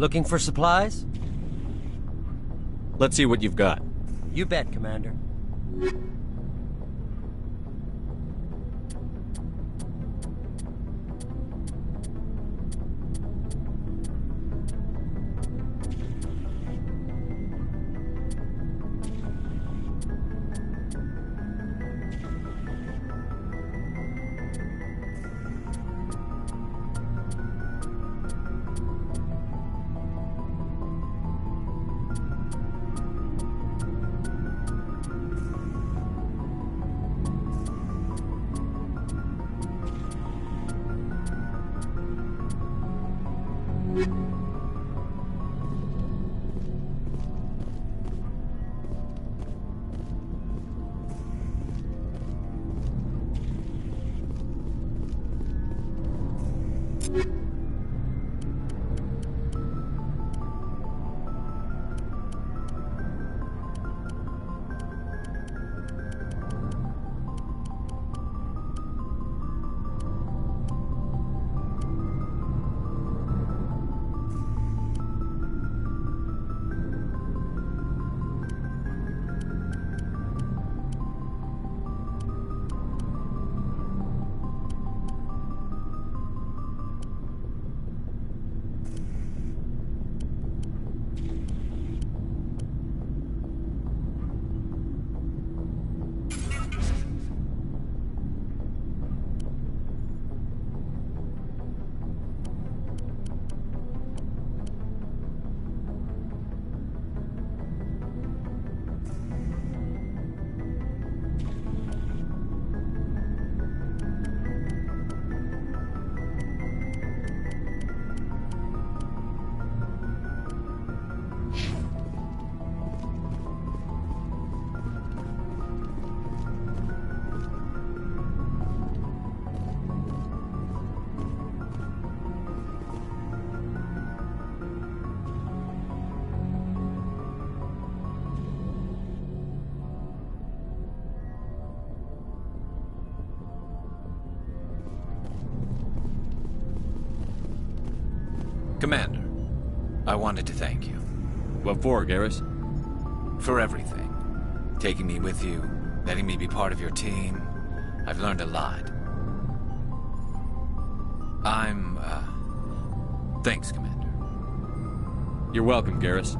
Looking for supplies? Let's see what you've got. You bet, Commander. Commander, I wanted to thank you. What for, Garrus? For everything. Taking me with you, letting me be part of your team. I've learned a lot. Thanks, Commander. You're welcome, Garrus.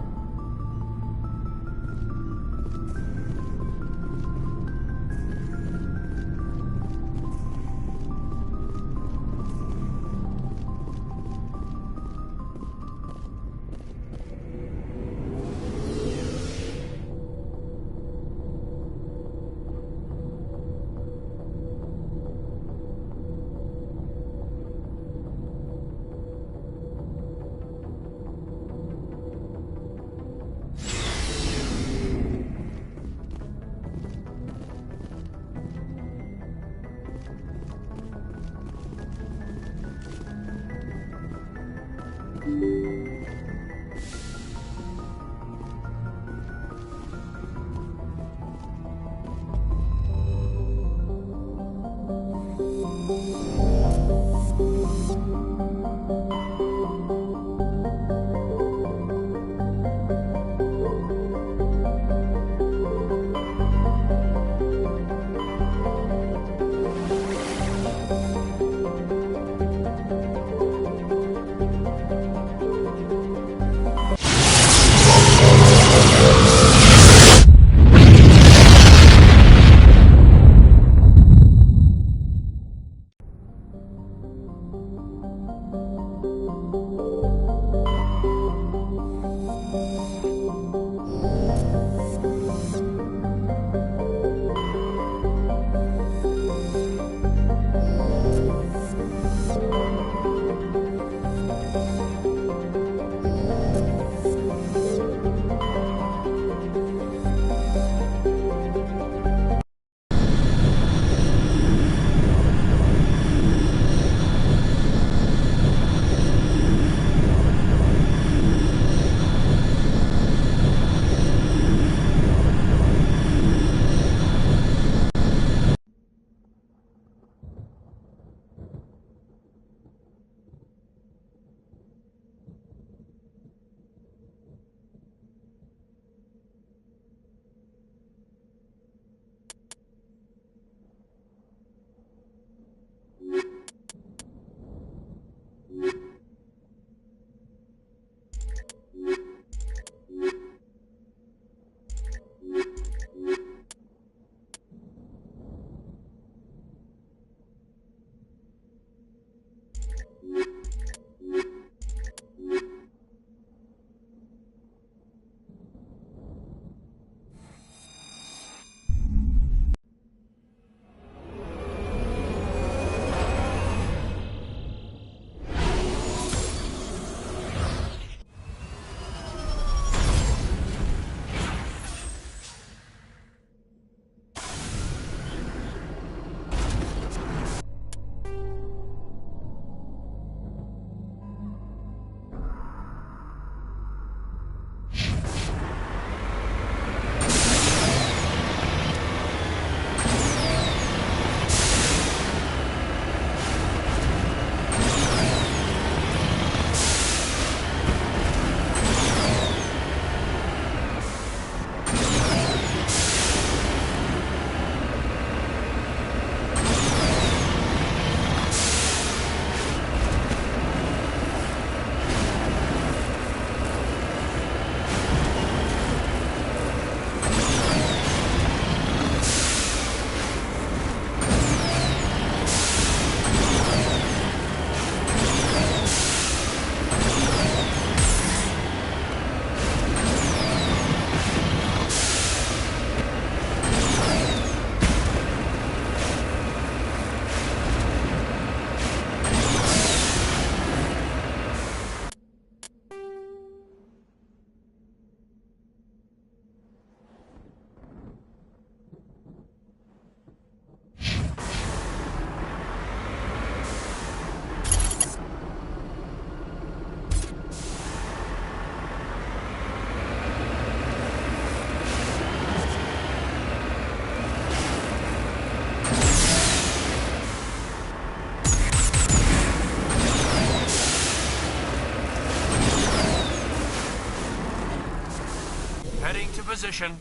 Heading to position.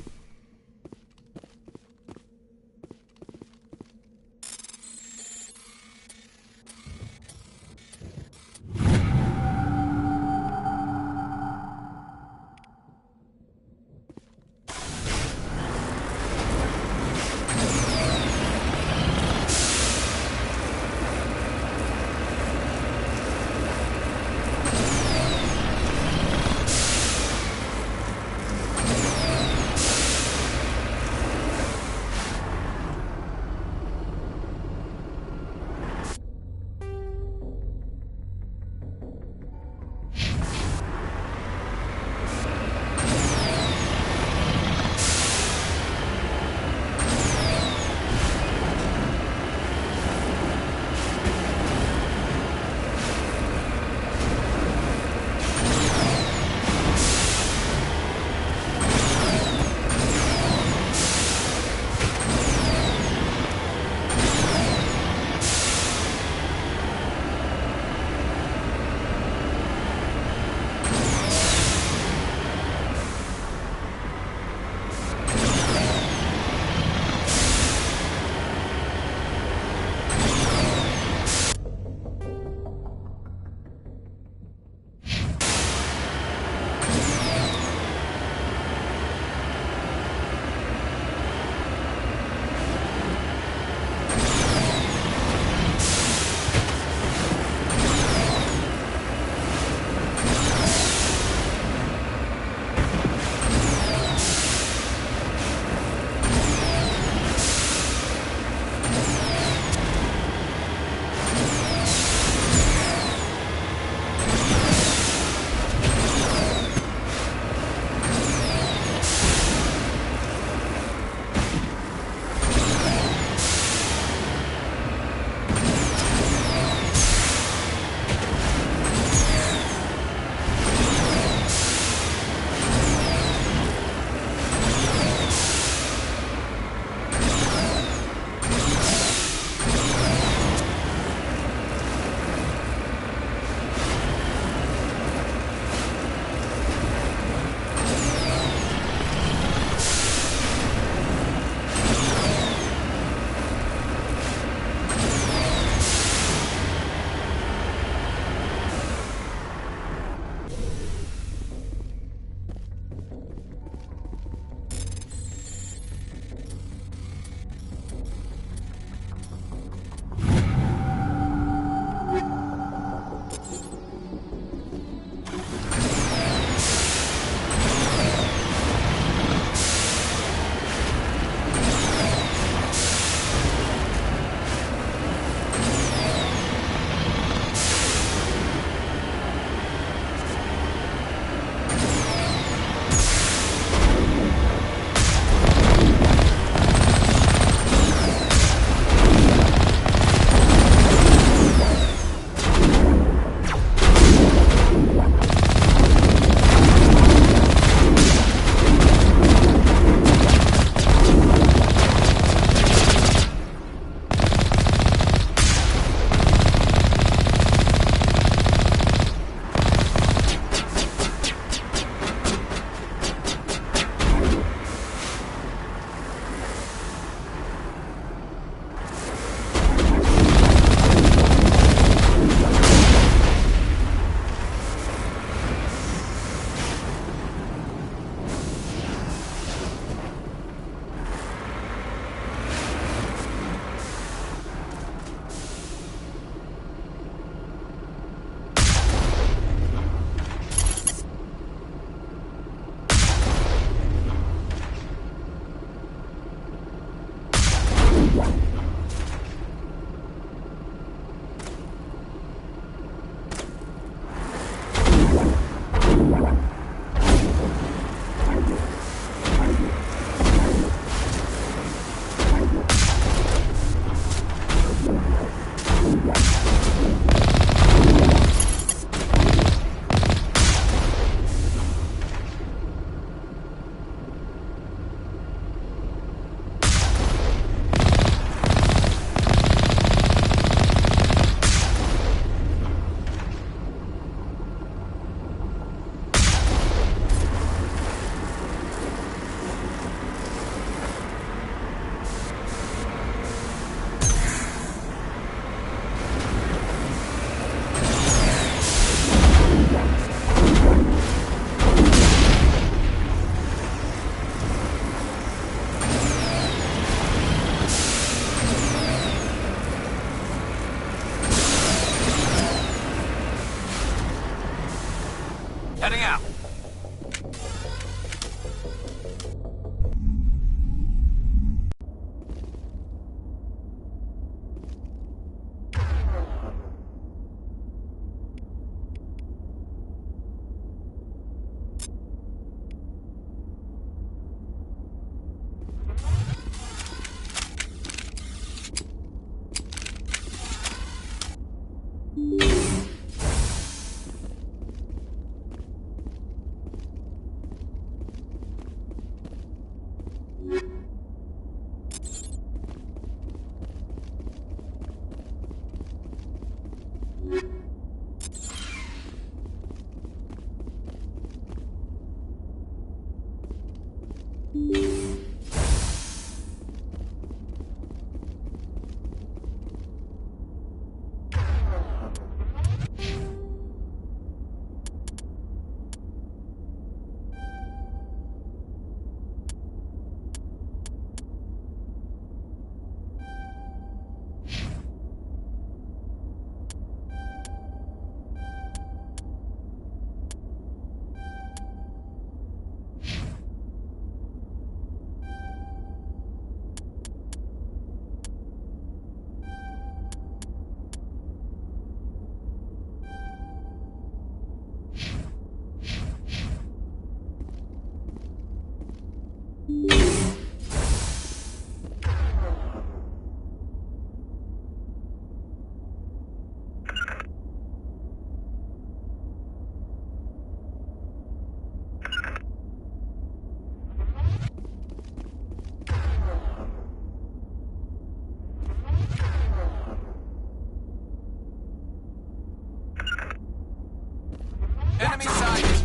Enemy sight!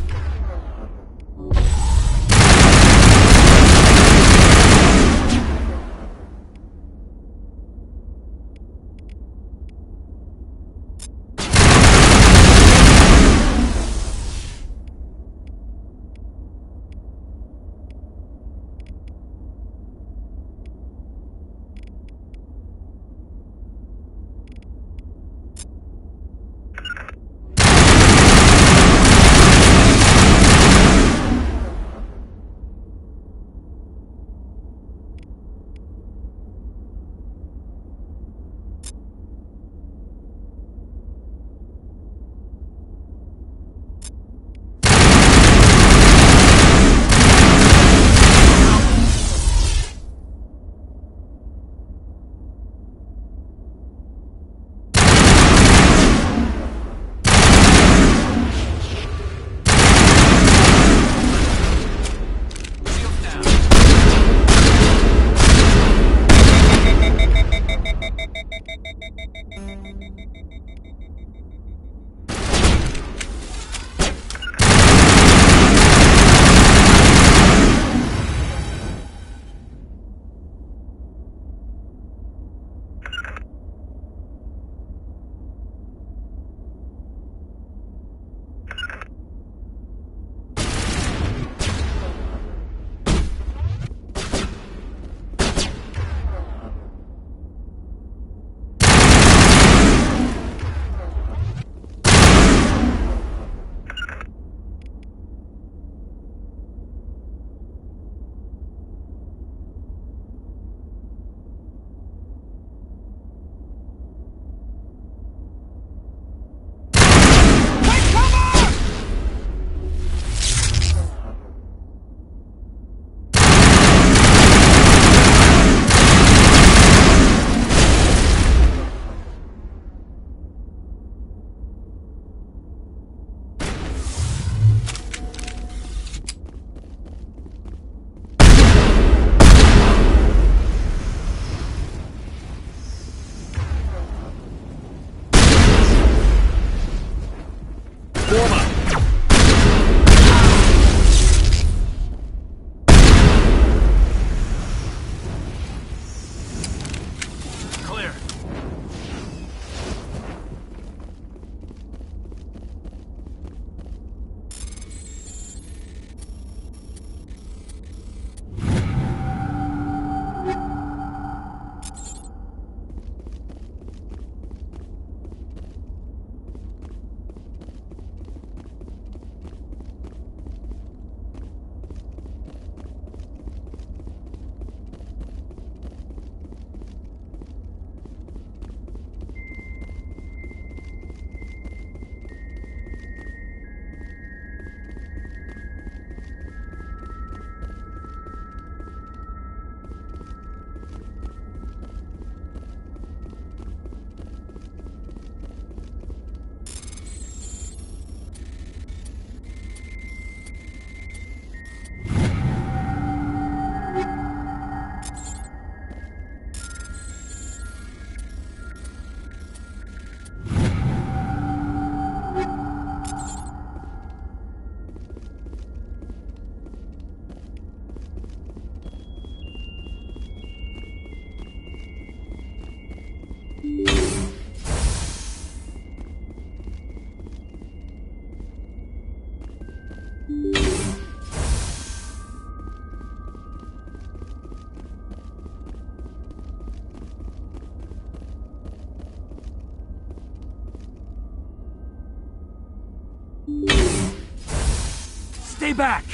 Stay back!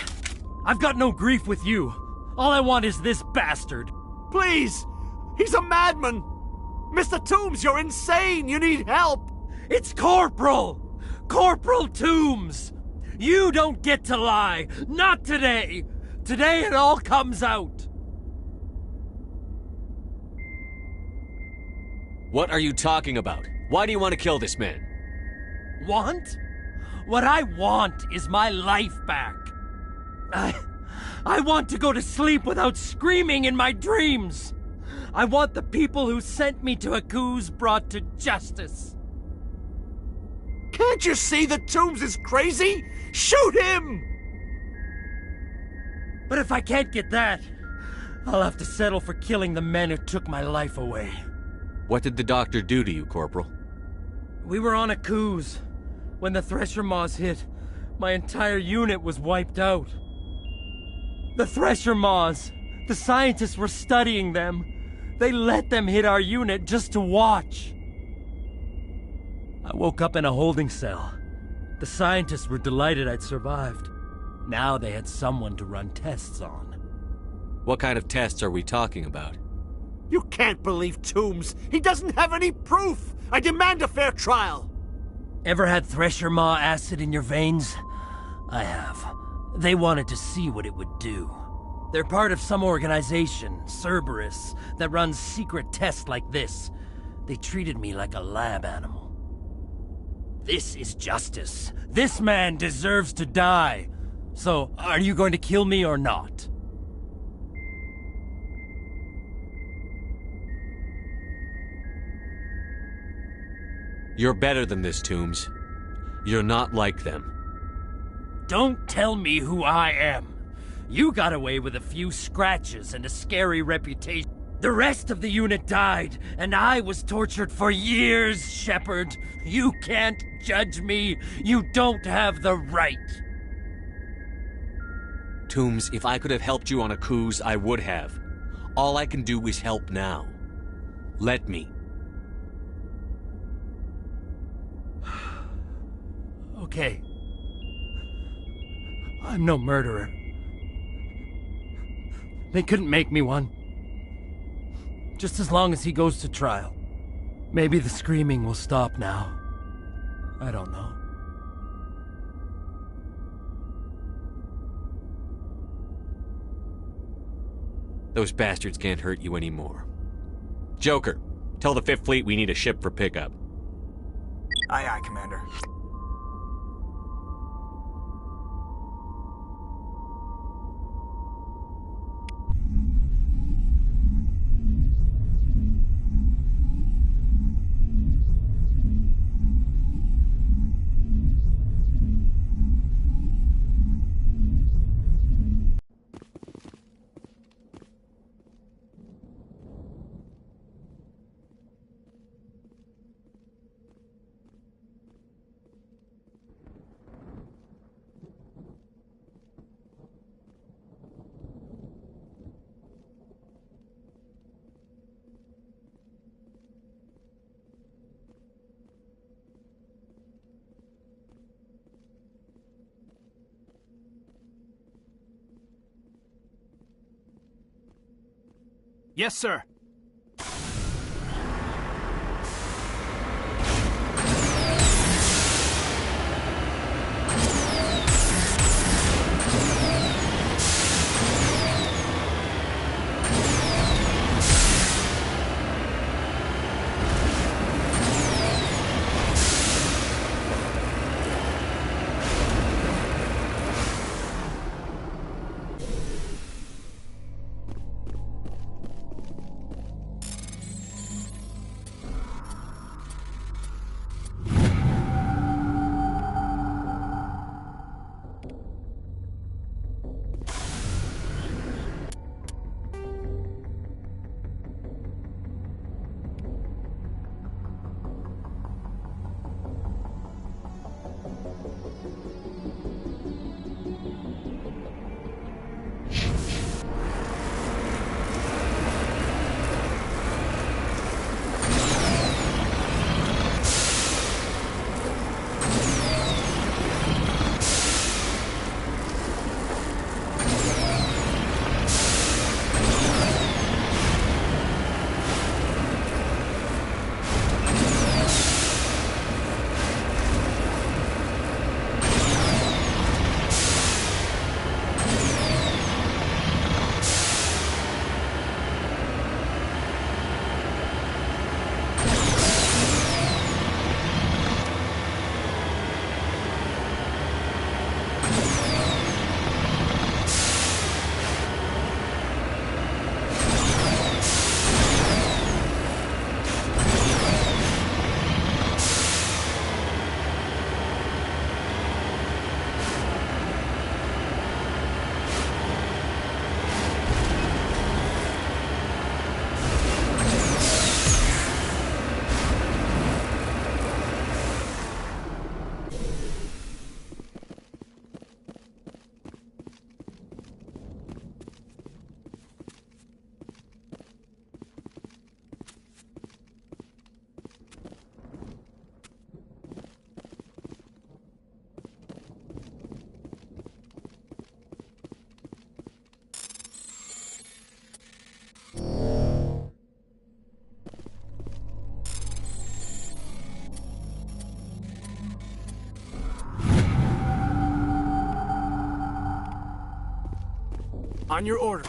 I've got no grief with you. All I want is this bastard. Please! He's a madman! Mr. Toombs, you're insane! You need help! It's Corporal! Corporal Toombs! You don't get to lie! Not today! Today it all comes out! What are you talking about? Why do you want to kill this man? Want? What I want is my life back. I want to go to sleep without screaming in my dreams. I want the people who sent me to Akuz brought to justice. Can't you see that Toombs is crazy? Shoot him! But if I can't get that, I'll have to settle for killing the men who took my life away. What did the doctor do to you, Corporal? We were on Akuz. When the Thresher Maws hit, my entire unit was wiped out. The Thresher Maws, the scientists were studying them. They let them hit our unit just to watch. I woke up in a holding cell. The scientists were delighted I'd survived. Now they had someone to run tests on. What kind of tests are we talking about? You can't believe Toombs! He doesn't have any proof! I demand a fair trial! Ever had Thresher Maw acid in your veins? I have. They wanted to see what it would do. They're part of some organization, Cerberus, that runs secret tests like this. They treated me like a lab animal. This is justice. This man deserves to die. So, are you going to kill me or not? You're better than this, Toombs. You're not like them. Don't tell me who I am. You got away with a few scratches and a scary reputation. The rest of the unit died, and I was tortured for years, Shepard. You can't judge me. You don't have the right. Toombs, if I could have helped you on Akuz, I would have. All I can do is help now. Let me. Okay. I'm no murderer. They couldn't make me one. Just as long as he goes to trial. Maybe the screaming will stop now. I don't know. Those bastards can't hurt you anymore. Joker, tell the Fifth Fleet we need a ship for pickup. Aye, aye, Commander. Yes, sir. On your order.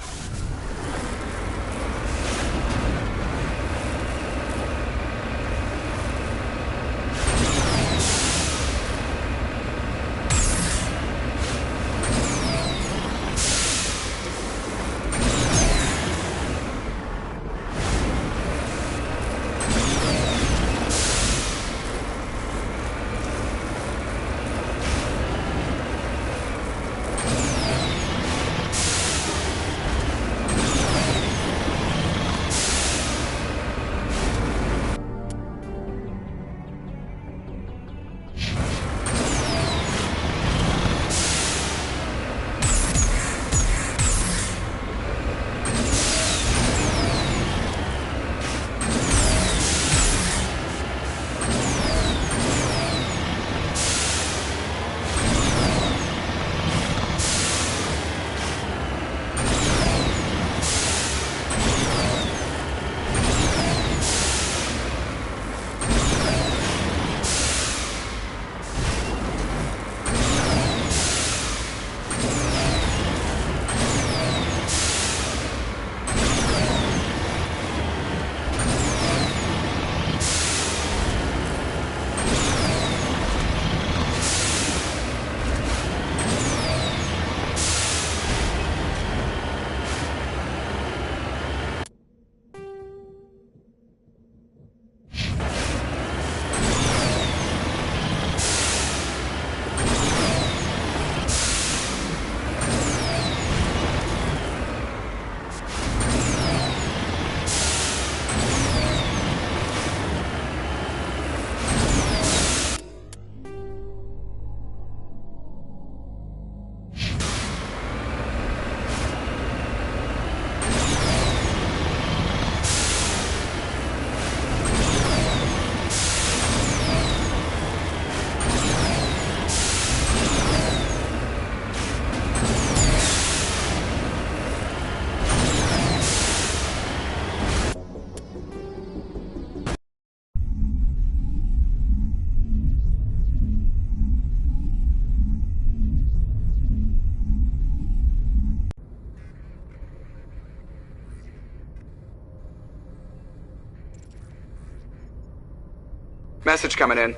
Message coming in.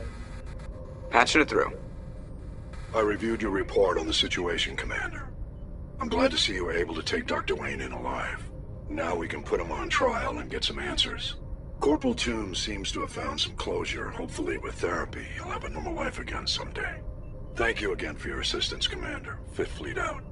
Patching it through. I reviewed your report on the situation, Commander. I'm glad to see you were able to take Dr. Wayne in alive. Now we can put him on trial and get some answers. Corporal Toombs seems to have found some closure. Hopefully with therapy, he'll have a normal life again someday. Thank you again for your assistance, Commander. Fifth Fleet out.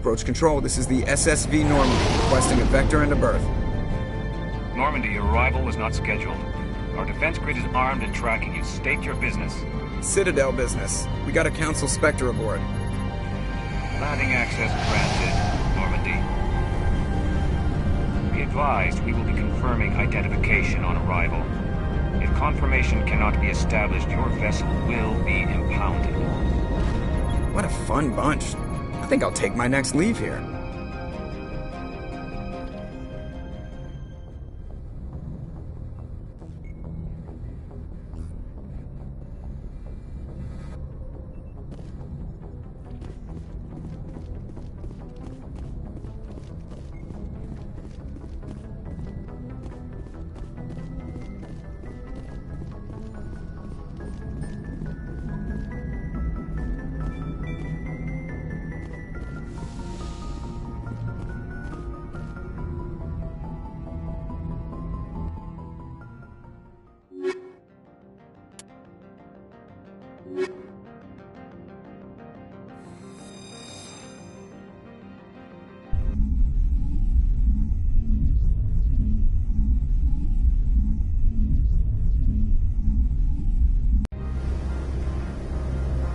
Approach control, this is the SSV Normandy, requesting a vector and a berth. Normandy, your arrival was not scheduled. Our defense grid is armed and tracking you. State your business. Citadel business. We got a Council Spectre aboard. Landing access granted, Normandy. Be advised, we will be confirming identification on arrival. If confirmation cannot be established, your vessel will be impounded. What a fun bunch. I think I'll take my next leave here.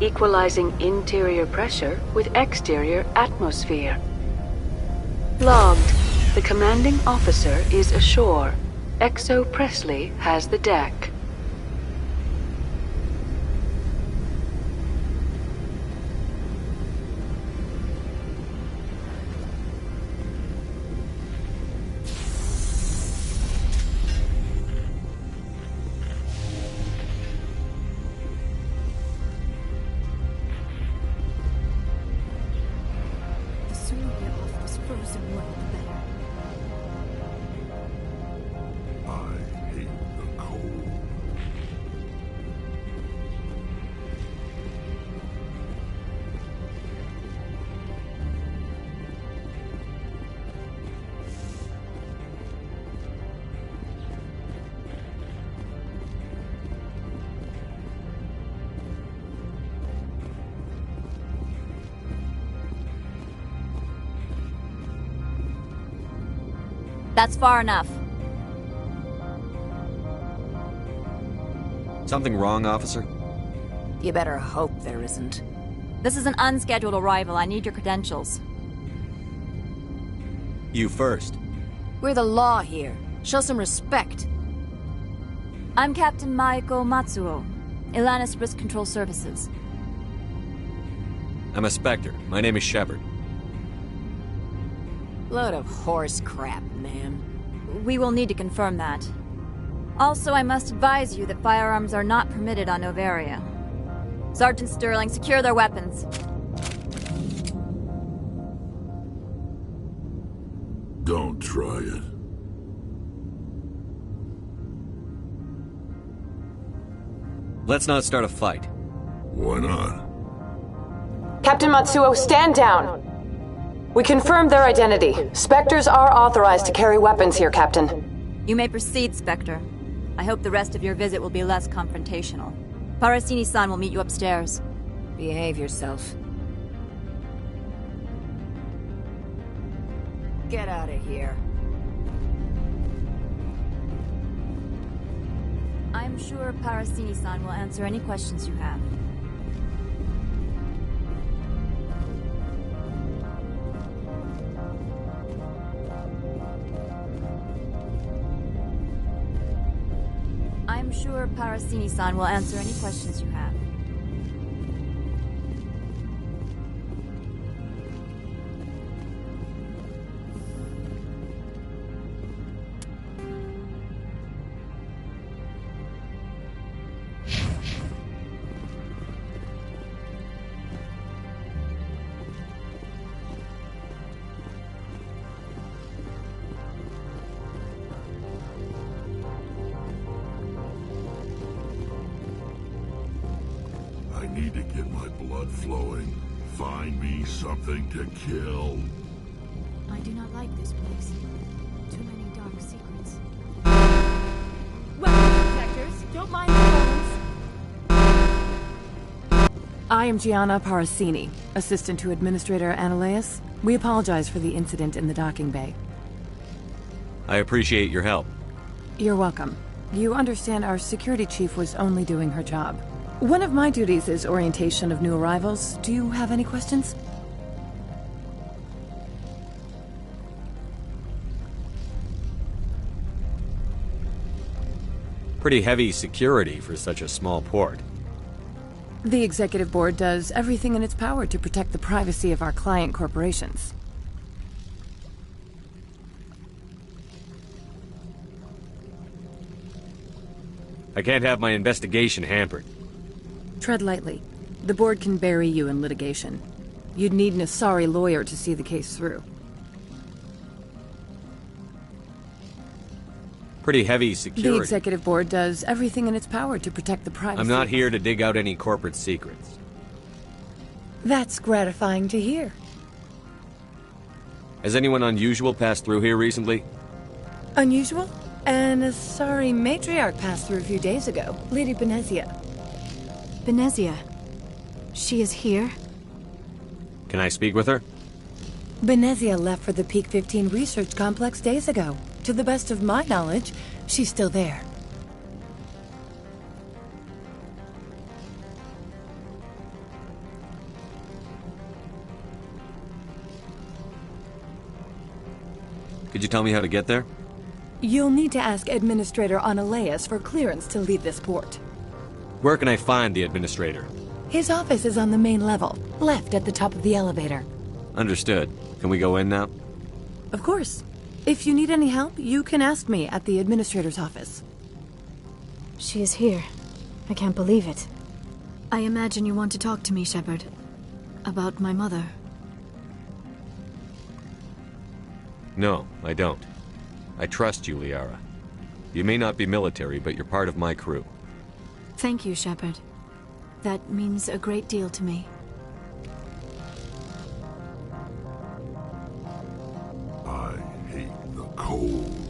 equalizing interior pressure with exterior atmosphere. Logged. The commanding officer is ashore. Exo Presley has the deck. That's far enough. Something wrong, officer? You better hope there isn't. This is an unscheduled arrival. I need your credentials. You first. We're the law here. Show some respect. I'm Captain Maiko Matsuo, Ilanis Risk Control Services. I'm a Spectre. My name is Shepard. Load of horse crap, man. We will need to confirm that. Also, I must advise you that firearms are not permitted on Noveria. Sergeant Sterling, secure their weapons. Don't try it. Let's not start a fight. Why not? Captain Matsuo, stand down! We confirmed their identity. Spectres are authorized to carry weapons here, Captain. You may proceed, Spectre. I hope the rest of your visit will be less confrontational. Parasini-san will meet you upstairs. Behave yourself. Get out of here. I'm sure Parasini-san will answer any questions you have. I'm sure Parasini-san will answer any questions you have. I need to get my blood flowing. Find me something to kill. I do not like this place. Too many dark secrets. Weapon protectors, don't mind the phones. I am Gianna Parasini, assistant to Administrator Ananias. We apologize for the incident in the docking bay. I appreciate your help. You're welcome. You understand our security chief was only doing her job. One of my duties is orientation of new arrivals. Do you have any questions? Pretty heavy security for such a small port. The Executive Board does everything in its power to protect the privacy of our client corporations. I can't have my investigation hampered. Tread lightly. The board can bury you in litigation. You'd need an Asari lawyer to see the case through. Pretty heavy security. The Executive Board does everything in its power to protect the privacy. I'm not here to dig out any corporate secrets. That's gratifying to hear. Has anyone unusual passed through here recently? Unusual? An Asari matriarch passed through a few days ago. Lady Benezia. Benezia. She is here? Can I speak with her? Benezia left for the Peak 15 research complex days ago. To the best of my knowledge, she's still there. Could you tell me how to get there? You'll need to ask Administrator Analeas for clearance to leave this port. Where can I find the Administrator? His office is on the main level, left at the top of the elevator. Understood. Can we go in now? Of course. If you need any help, you can ask me at the Administrator's office. She is here. I can't believe it. I imagine you want to talk to me, Shepard. About my mother. No, I don't. I trust you, Liara. You may not be military, but you're part of my crew. Thank you, Shepard. That means a great deal to me. I hate the cold.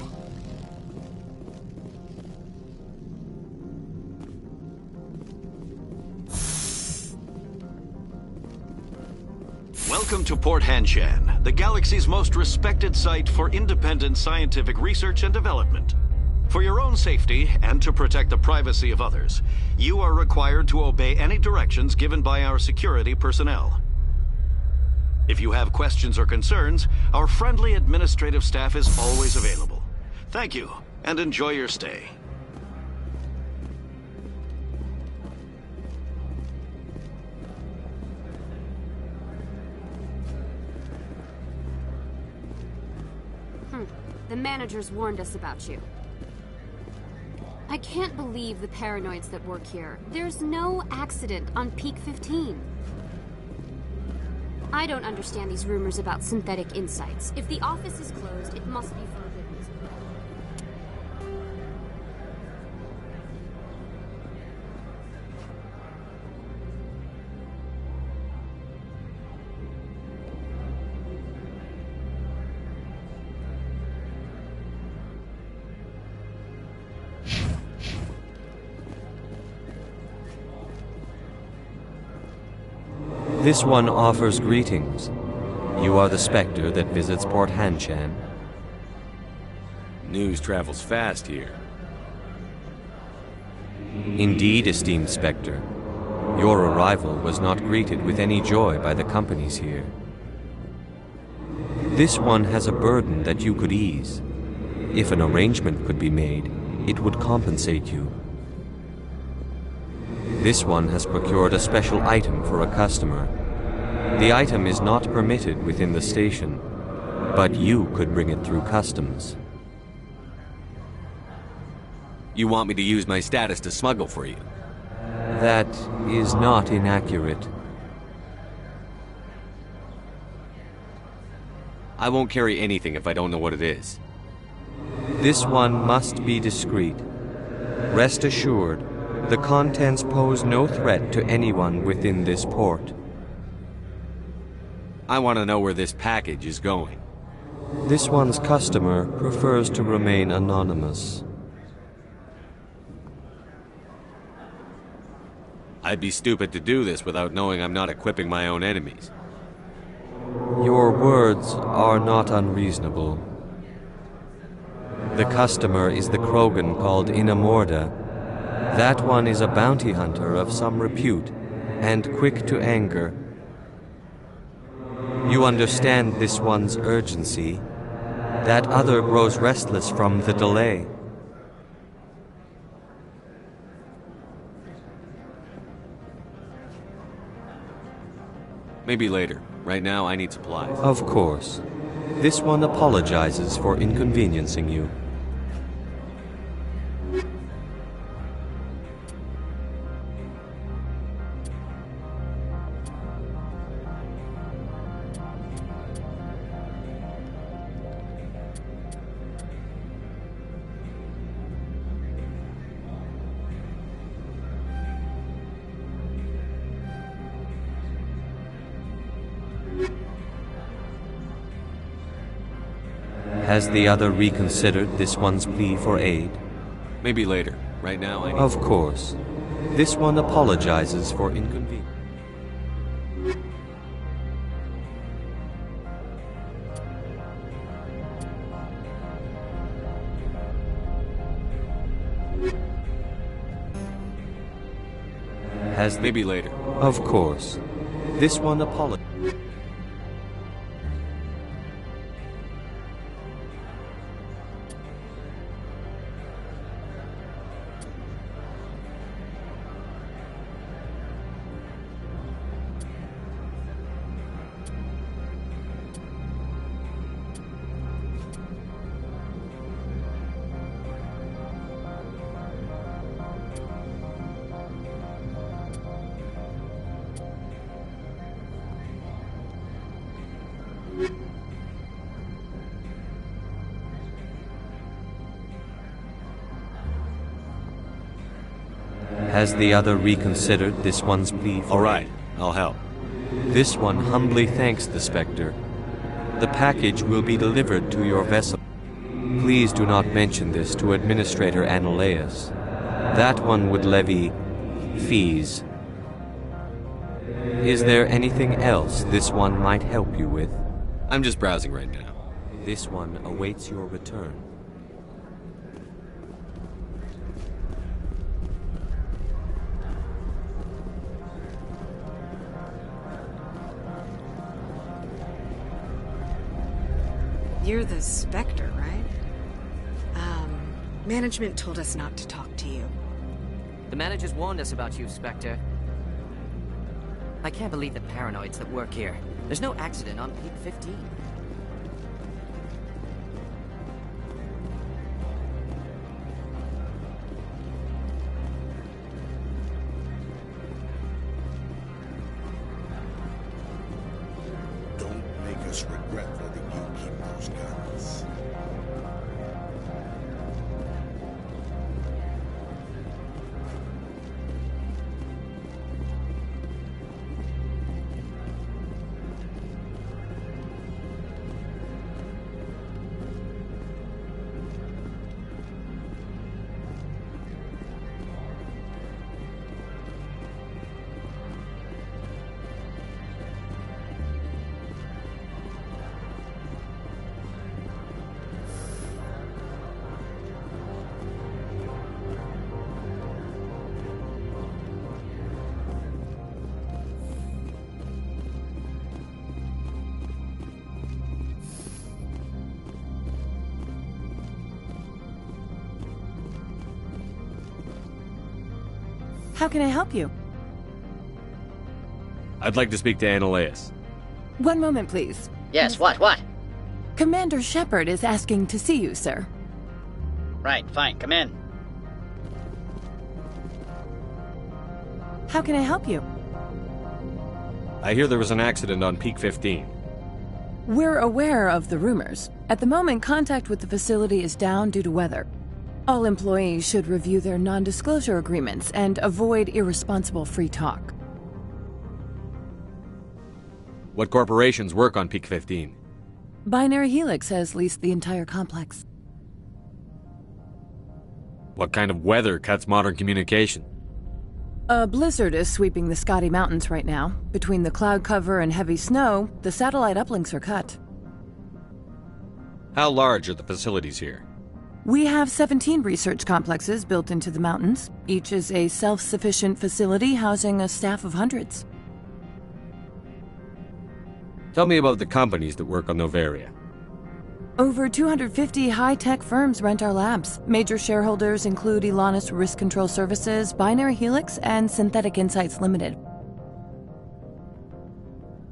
Welcome to Port Hanshan, the galaxy's most respected site for independent scientific research and development. For your own safety, and to protect the privacy of others, you are required to obey any directions given by our security personnel. If you have questions or concerns, our friendly administrative staff is always available. Thank you, and enjoy your stay. The managers warned us about you. I can't believe the paranoids that work here. There's no accident on Peak 15. I don't understand these rumors about synthetic insights. If the office is closed, it must be for a good reason. This one offers greetings. You are the Spectre that visits Port Hanshan. News travels fast here. Indeed, esteemed Spectre. Your arrival was not greeted with any joy by the companies here. This one has a burden that you could ease. If an arrangement could be made, it would compensate you. This one has procured a special item for a customer. The item is not permitted within the station, but you could bring it through customs. You want me to use my status to smuggle for you? That is not inaccurate. I won't carry anything if I don't know what it is. This one must be discreet. Rest assured, the contents pose no threat to anyone within this port. I want to know where this package is going. This one's customer prefers to remain anonymous. I'd be stupid to do this without knowing I'm not equipping my own enemies. Your words are not unreasonable. The customer is the Krogan called Inamorda. That one is a bounty hunter of some repute, and quick to anger. You understand this one's urgency. That other grows restless from the delay. Maybe later. Right now, I need supplies. Of course. This one apologizes for inconveniencing you. Has the other reconsidered this one's plea for aid? Maybe later. Right now, I need... Of course. This one apologizes for inconvenience. Has Maybe later. Of course. This one apologizes. Has the other reconsidered this one's plea for All right, I'll help. This one humbly thanks the Spectre. The package will be delivered to your vessel. Please do not mention this to Administrator Annaleus. That one would levy fees. Is there anything else this one might help you with? I'm just browsing right now. This one awaits your return. You're the Spectre, right? Management told us not to talk to you. The managers warned us about you, Spectre. I can't believe the paranoids that work here. There's no accident on Peak 15. Don't make us regret letting you keep those guns. How can I help you? I'd like to speak to Annaleus. One moment, please. Yes, what? Commander Shepard is asking to see you, sir. Right, fine, come in. How can I help you? I hear there was an accident on Peak 15. We're aware of the rumors. At the moment, contact with the facility is down due to weather. All employees should review their non-disclosure agreements and avoid irresponsible free talk. What corporations work on Peak 15? Binary Helix has leased the entire complex. What kind of weather cuts modern communication? A blizzard is sweeping the Scotty Mountains right now. Between the cloud cover and heavy snow, the satellite uplinks are cut. How large are the facilities here? We have 17 research complexes built into the mountains. Each is a self-sufficient facility housing a staff of hundreds. Tell me about the companies that work on Noveria. Over 250 high-tech firms rent our labs. Major shareholders include Elanus Risk Control Services, Binary Helix, and Synthetic Insights Limited.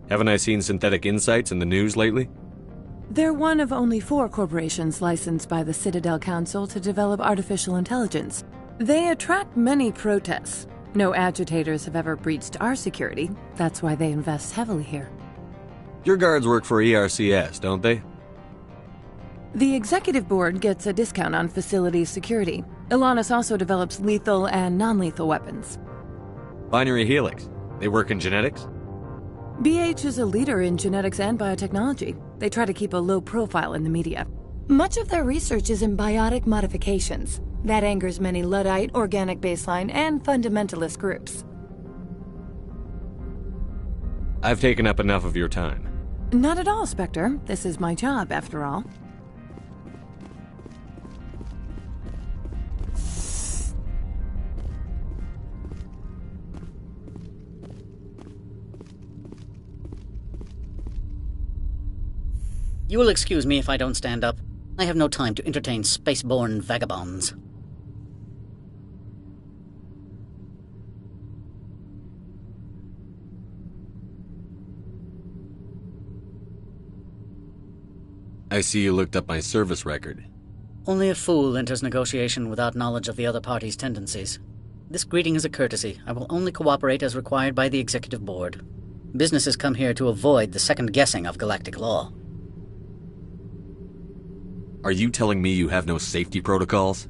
Haven't I seen Synthetic Insights in the news lately? They're one of only 4 corporations licensed by the Citadel Council to develop artificial intelligence. They attract many protests. No agitators have ever breached our security. That's why they invest heavily here. Your guards work for ERCS, don't they? The executive board gets a discount on facility security. Elanus also develops lethal and non-lethal weapons. Binary Helix. They work in genetics? BH is a leader in genetics and biotechnology. They try to keep a low profile in the media. Much of their research is in biotic modifications. That angers many Luddite, organic baseline, and fundamentalist groups. I've taken up enough of your time. Not at all, Spectre. This is my job, after all. You will excuse me if I don't stand up. I have no time to entertain spaceborne vagabonds. I see you looked up my service record. Only a fool enters negotiation without knowledge of the other party's tendencies. This greeting is a courtesy. I will only cooperate as required by the Executive Board. Businesses come here to avoid the second guessing of galactic law. Are you telling me you have no safety protocols?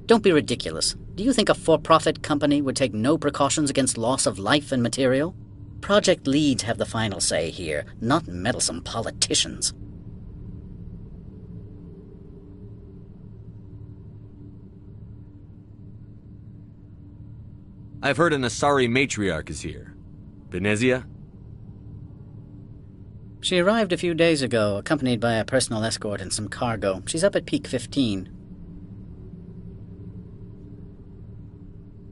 Don't be ridiculous. Do you think a for-profit company would take no precautions against loss of life and material? Project leads have the final say here, not meddlesome politicians. I've heard an Asari matriarch is here. Benezia? She arrived a few days ago, accompanied by a personal escort and some cargo. She's up at Peak 15.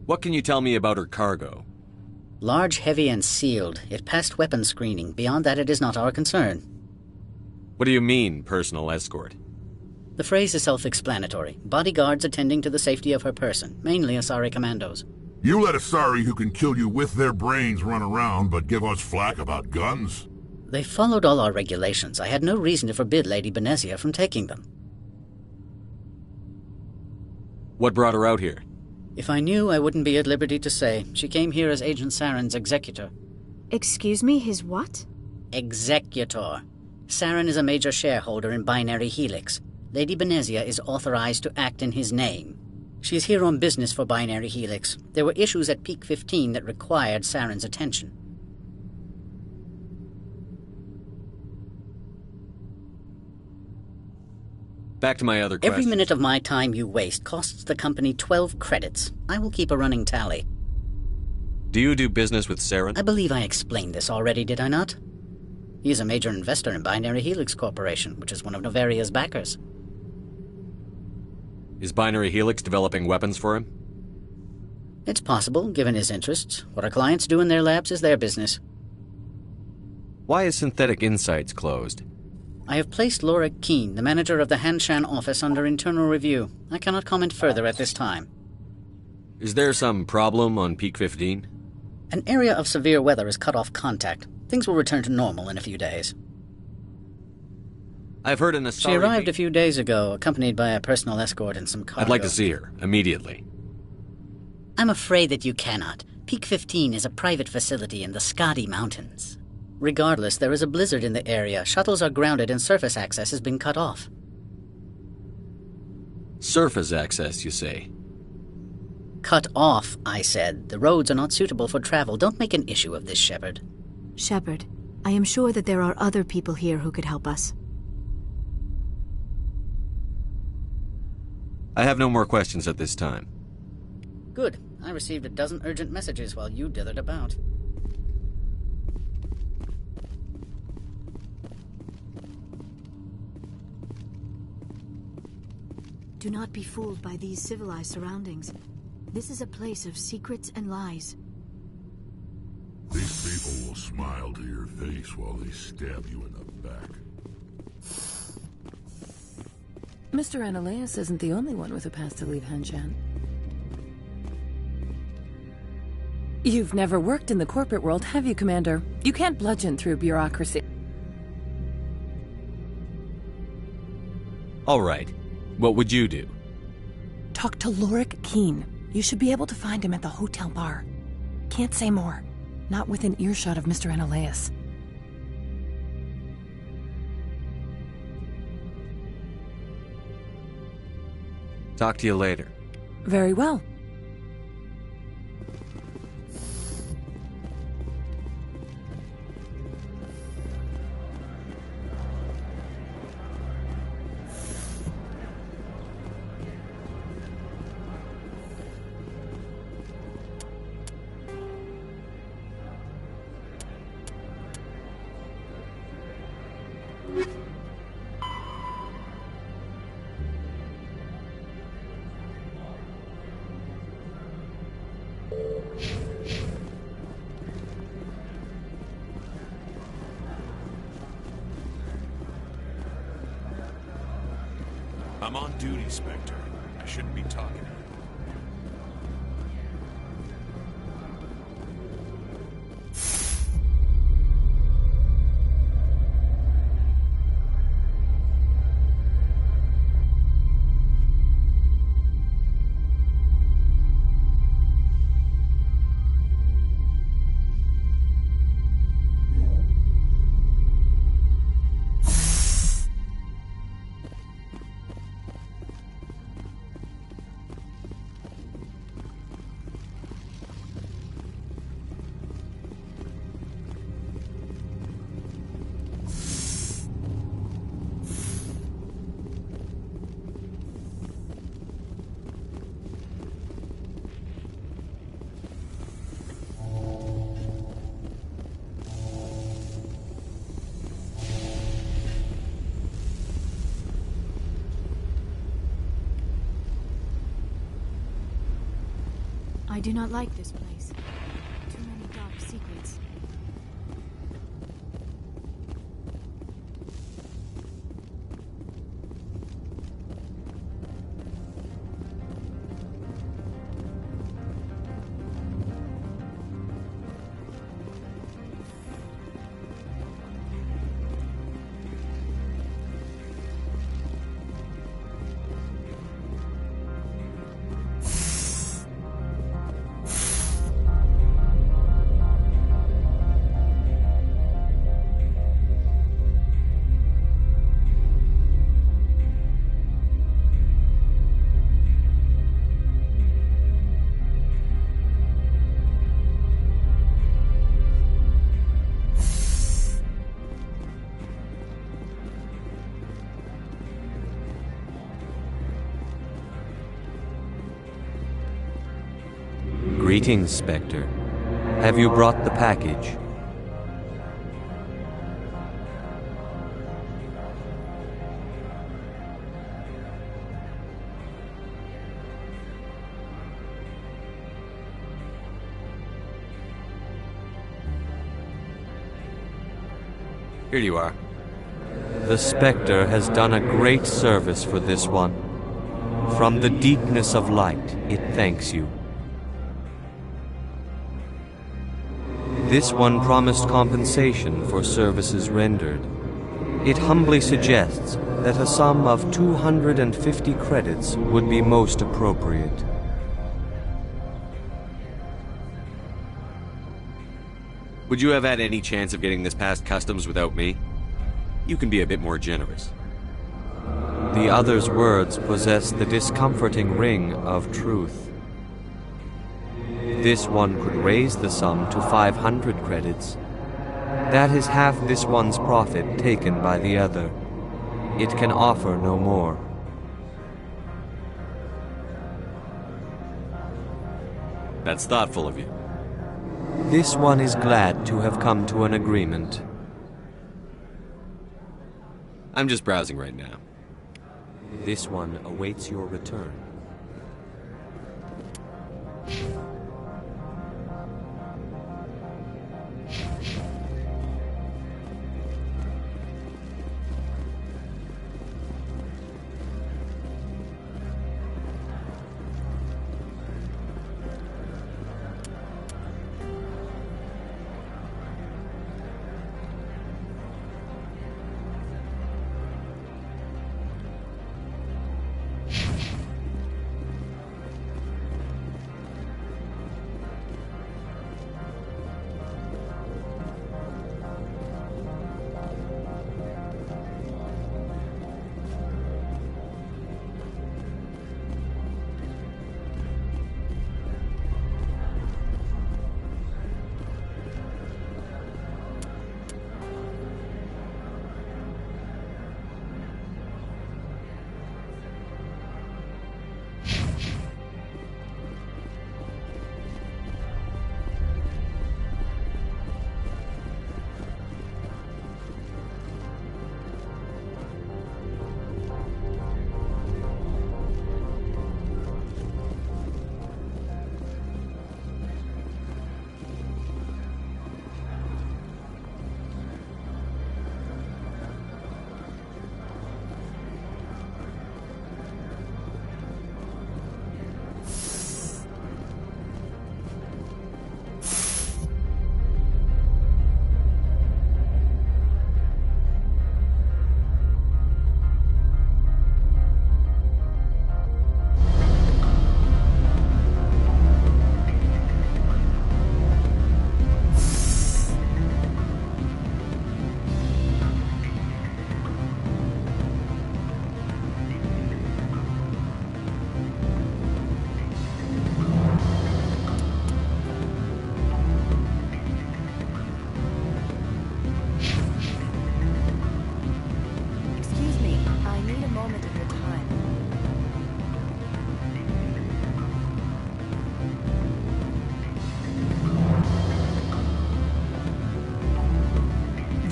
What can you tell me about her cargo? Large, heavy, and sealed. It passed weapons screening. Beyond that, it is not our concern. What do you mean, personal escort? The phrase is self-explanatory. Bodyguards attending to the safety of her person, mainly Asari commandos. You let Asari who can kill you with their brains run around, but give us flack about guns? They followed all our regulations. I had no reason to forbid Lady Benezia from taking them. What brought her out here? If I knew, I wouldn't be at liberty to say. She came here as Agent Saren's executor. Excuse me, his what? Executor. Saren is a major shareholder in Binary Helix. Lady Benezia is authorized to act in his name. She is here on business for Binary Helix. There were issues at Peak 15 that required Saren's attention. Back to my other question. Every minute of my time you waste costs the company 12 credits. I will keep a running tally. Do you do business with Saren? I believe I explained this already, did I not? He is a major investor in Binary Helix Corporation, which is one of Novaria's backers. Is Binary Helix developing weapons for him? It's possible, given his interests. What our clients do in their labs is their business. Why is Synthetic Insights closed? I have placed Laura Keene, the manager of the Hanshan office, under internal review. I cannot comment further at this time. Is there some problem on Peak 15? An area of severe weather has cut off contact. Things will return to normal in a few days. I've heard an Asari... She arrived a few days ago, accompanied by a personal escort and some cargo. I'd like to see her, immediately. I'm afraid that you cannot. Peak 15 is a private facility in the Skadi Mountains. Regardless, there is a blizzard in the area. Shuttles are grounded and surface access has been cut off. Surface access, you say? Cut off, I said. The roads are not suitable for travel. Don't make an issue of this, Shepard. Shepard, I am sure that there are other people here who could help us. I have no more questions at this time. Good. I received a dozen urgent messages while you dithered about. Do not be fooled by these civilized surroundings. This is a place of secrets and lies. These people will smile to your face while they stab you in the back. Mr. Ananias isn't the only one with a pass to leave Hanshan. You've never worked in the corporate world, have you, Commander? You can't bludgeon through bureaucracy. All right. What would you do? Talk to Lorik Keene. You should be able to find him at the hotel bar. Can't say more. Not within earshot of Mr. Ananias. Talk to you later. Very well. I'm on duty, Spectre. I shouldn't be talking. do not like this place. Too many dark secrets. Greetings, Spectre. Have you brought the package? Here you are. The Spectre has done a great service for this one. From the deepness of light, it thanks you. This one promised compensation for services rendered. It humbly suggests that a sum of 250 credits would be most appropriate. Would you have had any chance of getting this past customs without me? You can be a bit more generous. The other's words possess the discomforting ring of truth. This one could raise the sum to 500 credits. That is half this one's profit taken by the other. It can offer no more. That's thoughtful of you. This one is glad to have come to an agreement. I'm just browsing right now. This one awaits your return.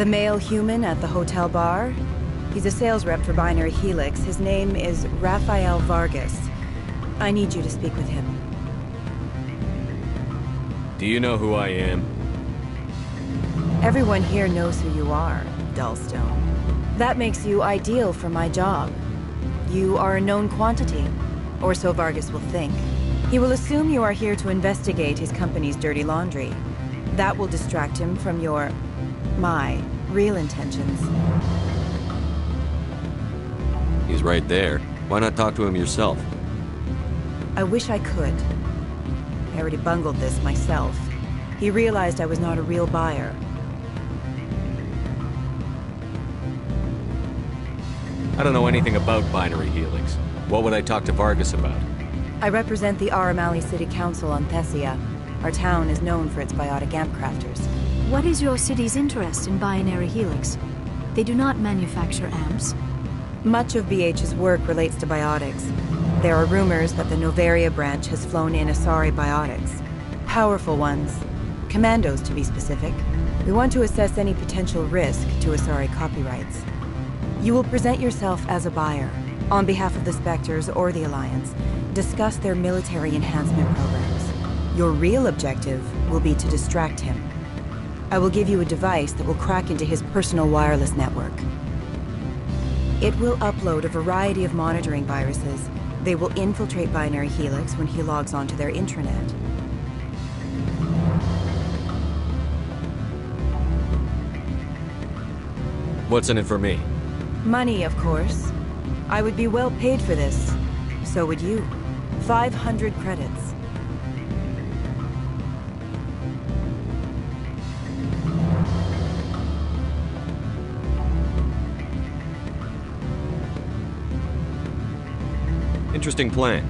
The male human at the hotel bar? He's a sales rep for Binary Helix. His name is Rafael Vargas. I need you to speak with him. Do you know who I am? Everyone here knows who you are, Dullstone. That makes you ideal for my job. You are a known quantity, or so Vargas will think. He will assume you are here to investigate his company's dirty laundry. That will distract him from my real intentions. He's right there. Why not talk to him yourself? I wish I could. I already bungled this myself. He realized I was not a real buyer. I don't know anything about Binary Helix. What would I talk to Vargas about? I represent the Aramali City Council on Thessia. Our town is known for its biotic amp crafters. What is your city's interest in Binary Helix? They do not manufacture amps. Much of BH's work relates to biotics. There are rumors that the Noveria branch has flown in Asari biotics. Powerful ones. Commandos, to be specific. We want to assess any potential risk to Asari copyrights. You will present yourself as a buyer, on behalf of the Spectres or the Alliance. Discuss their military enhancement programs. Your real objective will be to distract him. I will give you a device that will crack into his personal wireless network. It will upload a variety of monitoring viruses. They will infiltrate Binary Helix when he logs onto their intranet. What's in it for me? Money, of course. I would be well paid for this. So would you. 500 credits. Interesting plan.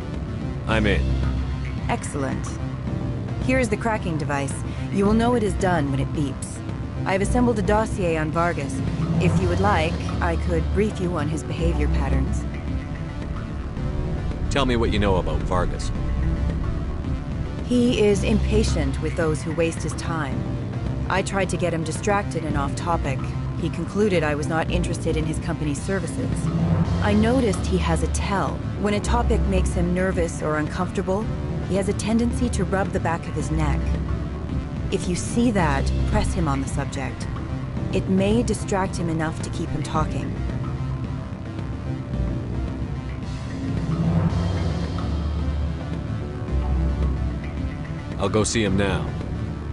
I'm in. Excellent. Here is the cracking device. You will know it is done when it beeps. I have assembled a dossier on Vargas. If you would like, I could brief you on his behavior patterns. Tell me what you know about Vargas. He is impatient with those who waste his time. I tried to get him distracted and off topic. He concluded I was not interested in his company's services. I noticed he has a tell. When a topic makes him nervous or uncomfortable, he has a tendency to rub the back of his neck. If you see that, press him on the subject. It may distract him enough to keep him talking. I'll go see him now.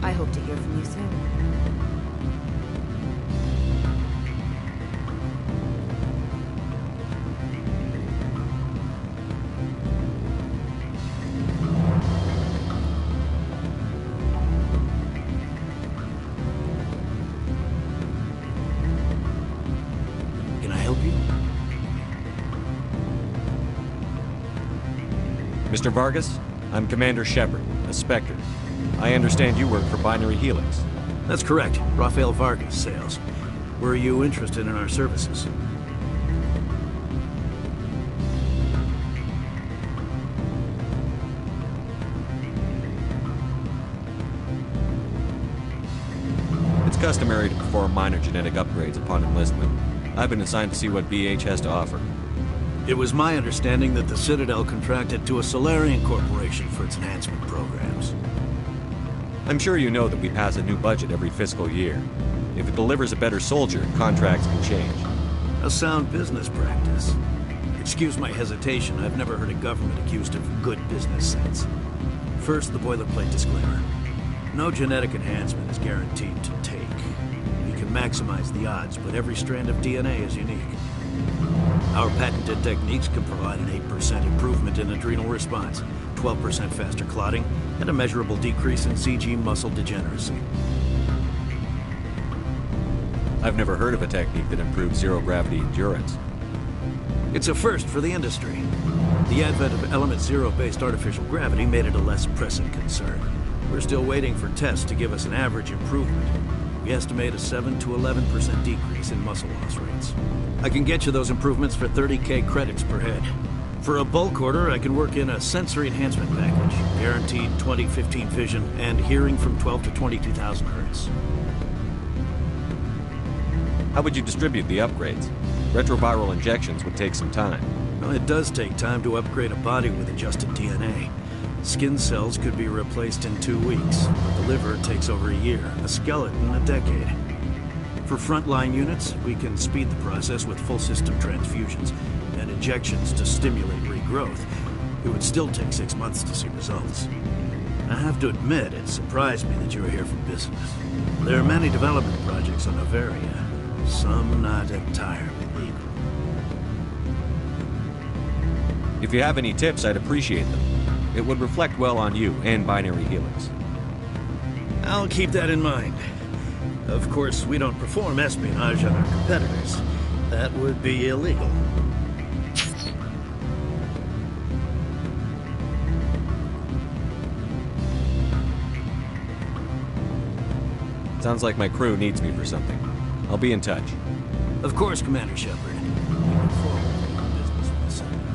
I hope to hear from you soon. Can I help you? Mr. Vargas, I'm Commander Shepard, a Spectre. I understand you work for Binary Helix. That's correct. Rafael Vargas, sales. Were you interested in our services? It's customary to perform minor genetic upgrades upon enlistment. I've been assigned to see what BH has to offer. It was my understanding that the Citadel contracted to a Solarian corporation for its enhancement programs. I'm sure you know that we pass a new budget every fiscal year. If it delivers a better soldier, contracts can change. A sound business practice. Excuse my hesitation, I've never heard a government accused of good business sense. First, the boilerplate disclaimer. No genetic enhancement is guaranteed to take. You can maximize the odds, but every strand of DNA is unique. Our patented techniques can provide an 8% improvement in adrenal response, 12% faster clotting, and a measurable decrease in CG muscle degeneracy. I've never heard of a technique that improves zero-gravity endurance. It's a first for the industry. The advent of Element Zero-based artificial gravity made it a less pressing concern. We're still waiting for tests to give us an average improvement. We estimate a 7 to 11% decrease in muscle loss rates. I can get you those improvements for 30K credits per head. For a bulk order, I can work in a sensory enhancement package, guaranteed 20/15 vision, and hearing from 12 to 22,000 hertz. How would you distribute the upgrades? Retroviral injections would take some time. Well, it does take time to upgrade a body with adjusted DNA. Skin cells could be replaced in 2 weeks, but the liver takes over a year, a skeleton a decade. For frontline units, we can speed the process with full system transfusions and injections to stimulate regrowth. It would still take 6 months to see results. I have to admit, it surprised me that you were here for business. There are many development projects on Noveria, some not entirely legal. If you have any tips, I'd appreciate them. It would reflect well on you and Binary Helix. I'll keep that in mind. Of course, we don't perform espionage on our competitors. That would be illegal. Sounds like my crew needs me for something. I'll be in touch. Of course, Commander Shepard. We look forward to doing business with the Sentinel.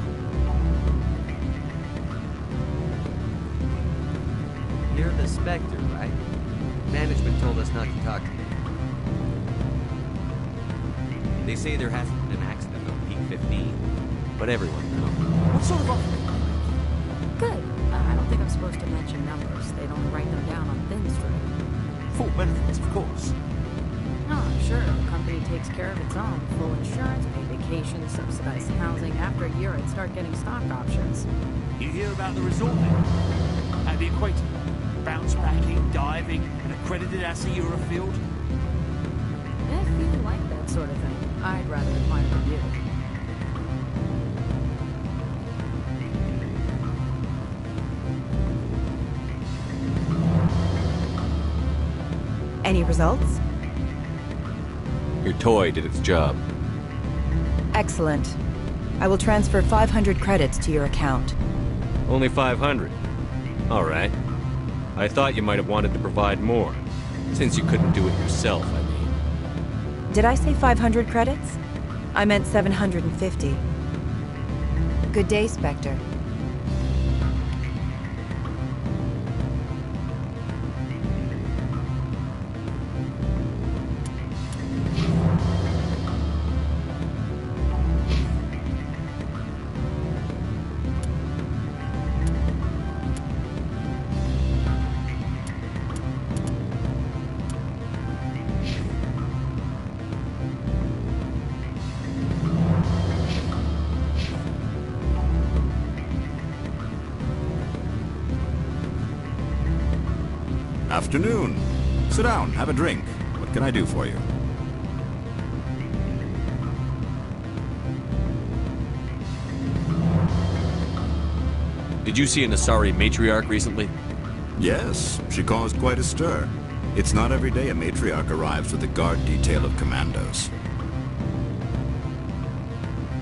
You're the Spectre, right? Management told us not to talk to you. They say there hasn't been an accident on Peak 15, but everyone knows. What sort of offer? Good. I don't think I'm supposed to mention numbers. They'd only write them down on thin string. Full benefits, of course. Oh, sure. The company takes care of its own. Full insurance, paid vacation, subsidized housing. After a year, I'd start getting stock options. You hear about the resort then? At the equator? Bounce backing, diving, an accredited ASA Eurofield? If you like that sort of thing, I'd rather admire the view. Any results? Your toy did its job. Excellent. I will transfer 500 credits to your account. Only 500. All right. I thought you might have wanted to provide more, since you couldn't do it yourself, I mean. Did I say 500 credits? I meant 750. Good day, Spectre. Afternoon. Sit down, have a drink. What can I do for you? Did you see an Asari matriarch recently? Yes, she caused quite a stir. It's not every day a matriarch arrives with a guard detail of commandos.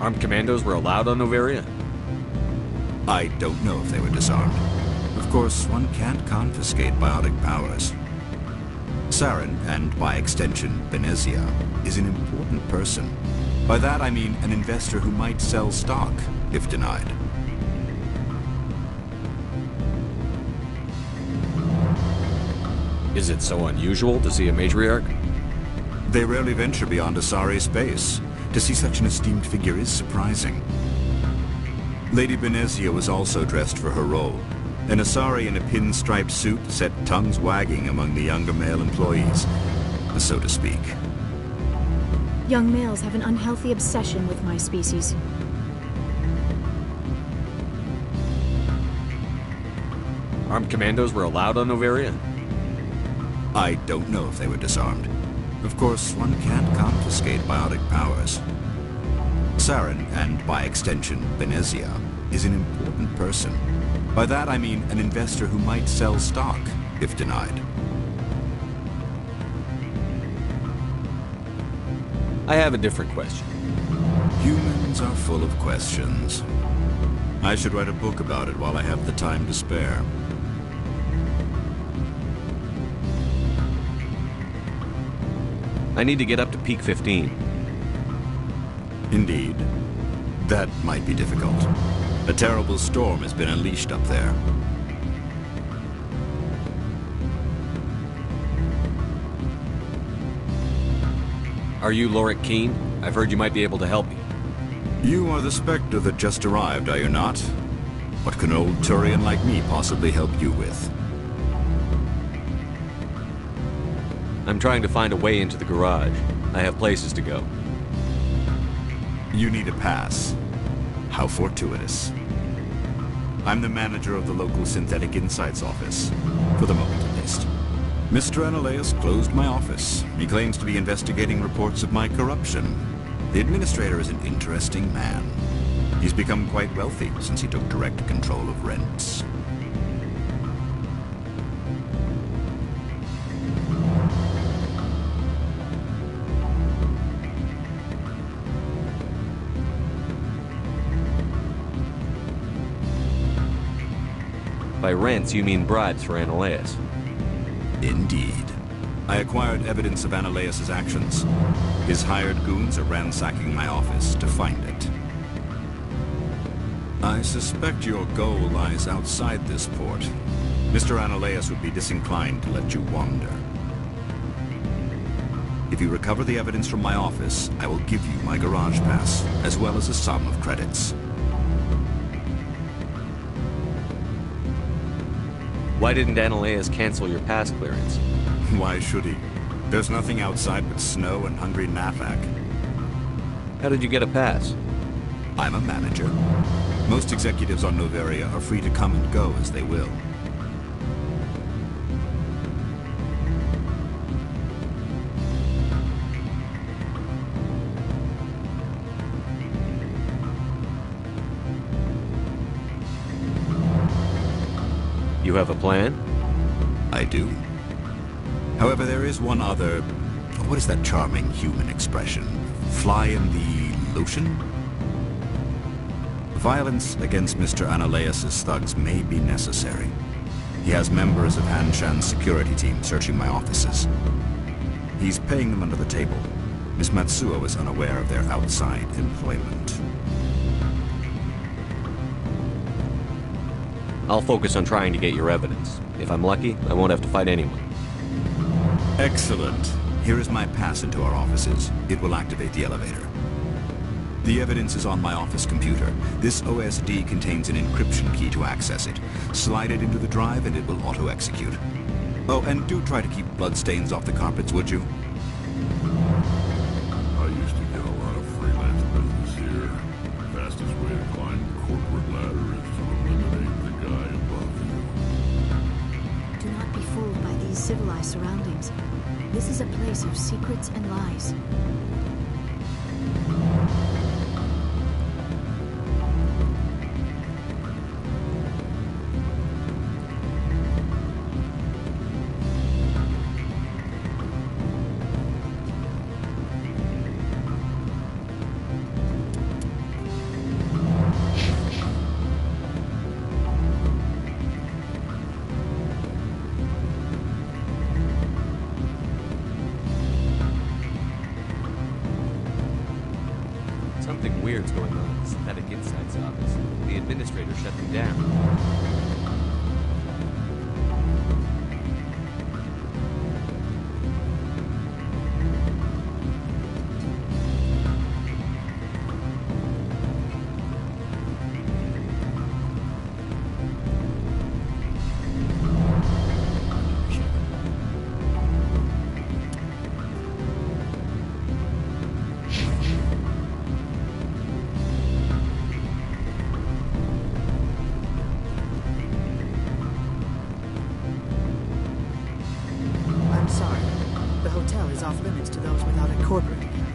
Armed commandos were allowed on Noveria? I don't know if they were disarmed. Of course, one can't confiscate biotic powers. Saren, and by extension, Benezia, is an important person. By that I mean an investor who might sell stock, if denied. Is it so unusual to see a matriarch? They rarely venture beyond Asari space. To see such an esteemed figure is surprising. Lady Benezia was also dressed for her role. An Asari in a pinstriped suit set tongues wagging among the younger male employees, so to speak. Young males have an unhealthy obsession with my species. Armed commandos were allowed on Noveria? I don't know if they were disarmed. Of course, one can't confiscate biotic powers. Saren, and by extension, Benezia, is an important person. By that I mean an investor who might sell stock, if denied. I have a different question. Humans are full of questions. I should write a book about it while I have the time to spare. I need to get up to Peak 15. Indeed. That might be difficult. A terrible storm has been unleashed up there. Are you Lorik Keen? I've heard you might be able to help me. You are the Spectre that just arrived, are you not? What can old Turian like me possibly help you with? I'm trying to find a way into the garage. I have places to go. You need a pass. How fortuitous. I'm the manager of the local Synthetic Insights office. For the moment, at least. Mr. Analeas closed my office. He claims to be investigating reports of my corruption. The administrator is an interesting man. He's become quite wealthy since he took direct control of rents. By rents, you mean bribes for Analeas. Indeed. I acquired evidence of Analeas' actions. His hired goons are ransacking my office to find it. I suspect your goal lies outside this port. Mr. Analeas would be disinclined to let you wander. If you recover the evidence from my office, I will give you my garage pass, as well as a sum of credits. Why didn't Analeas cancel your pass clearance? Why should he? There's nothing outside but snow and hungry Nafak. How did you get a pass? I'm a manager. Most executives on Noveria are free to come and go as they will. You have a plan? I do. However, there is one other... What is that charming human expression? Fly in the lotion? Violence against Mr. Analeas' thugs may be necessary. He has members of Hanshan's security team searching my offices. He's paying them under the table. Miss Matsuo is unaware of their outside employment. I'll focus on trying to get your evidence. If I'm lucky, I won't have to fight anyone. Excellent. Here is my pass into our offices. It will activate the elevator. The evidence is on my office computer. This OSD contains an encryption key to access it. Slide it into the drive and it will auto-execute. Oh, and do try to keep bloodstains off the carpets, would you? I used to get a lot of freelance business here. Fastest way to climb the corporate ladder is to eliminate the guy above you. Do not be fooled by these civilized surroundings. This is a place of secrets and lies. Something weird's going on at the Synthetic Insights office. The administrator shut them down. Off limits to those without a corporate account.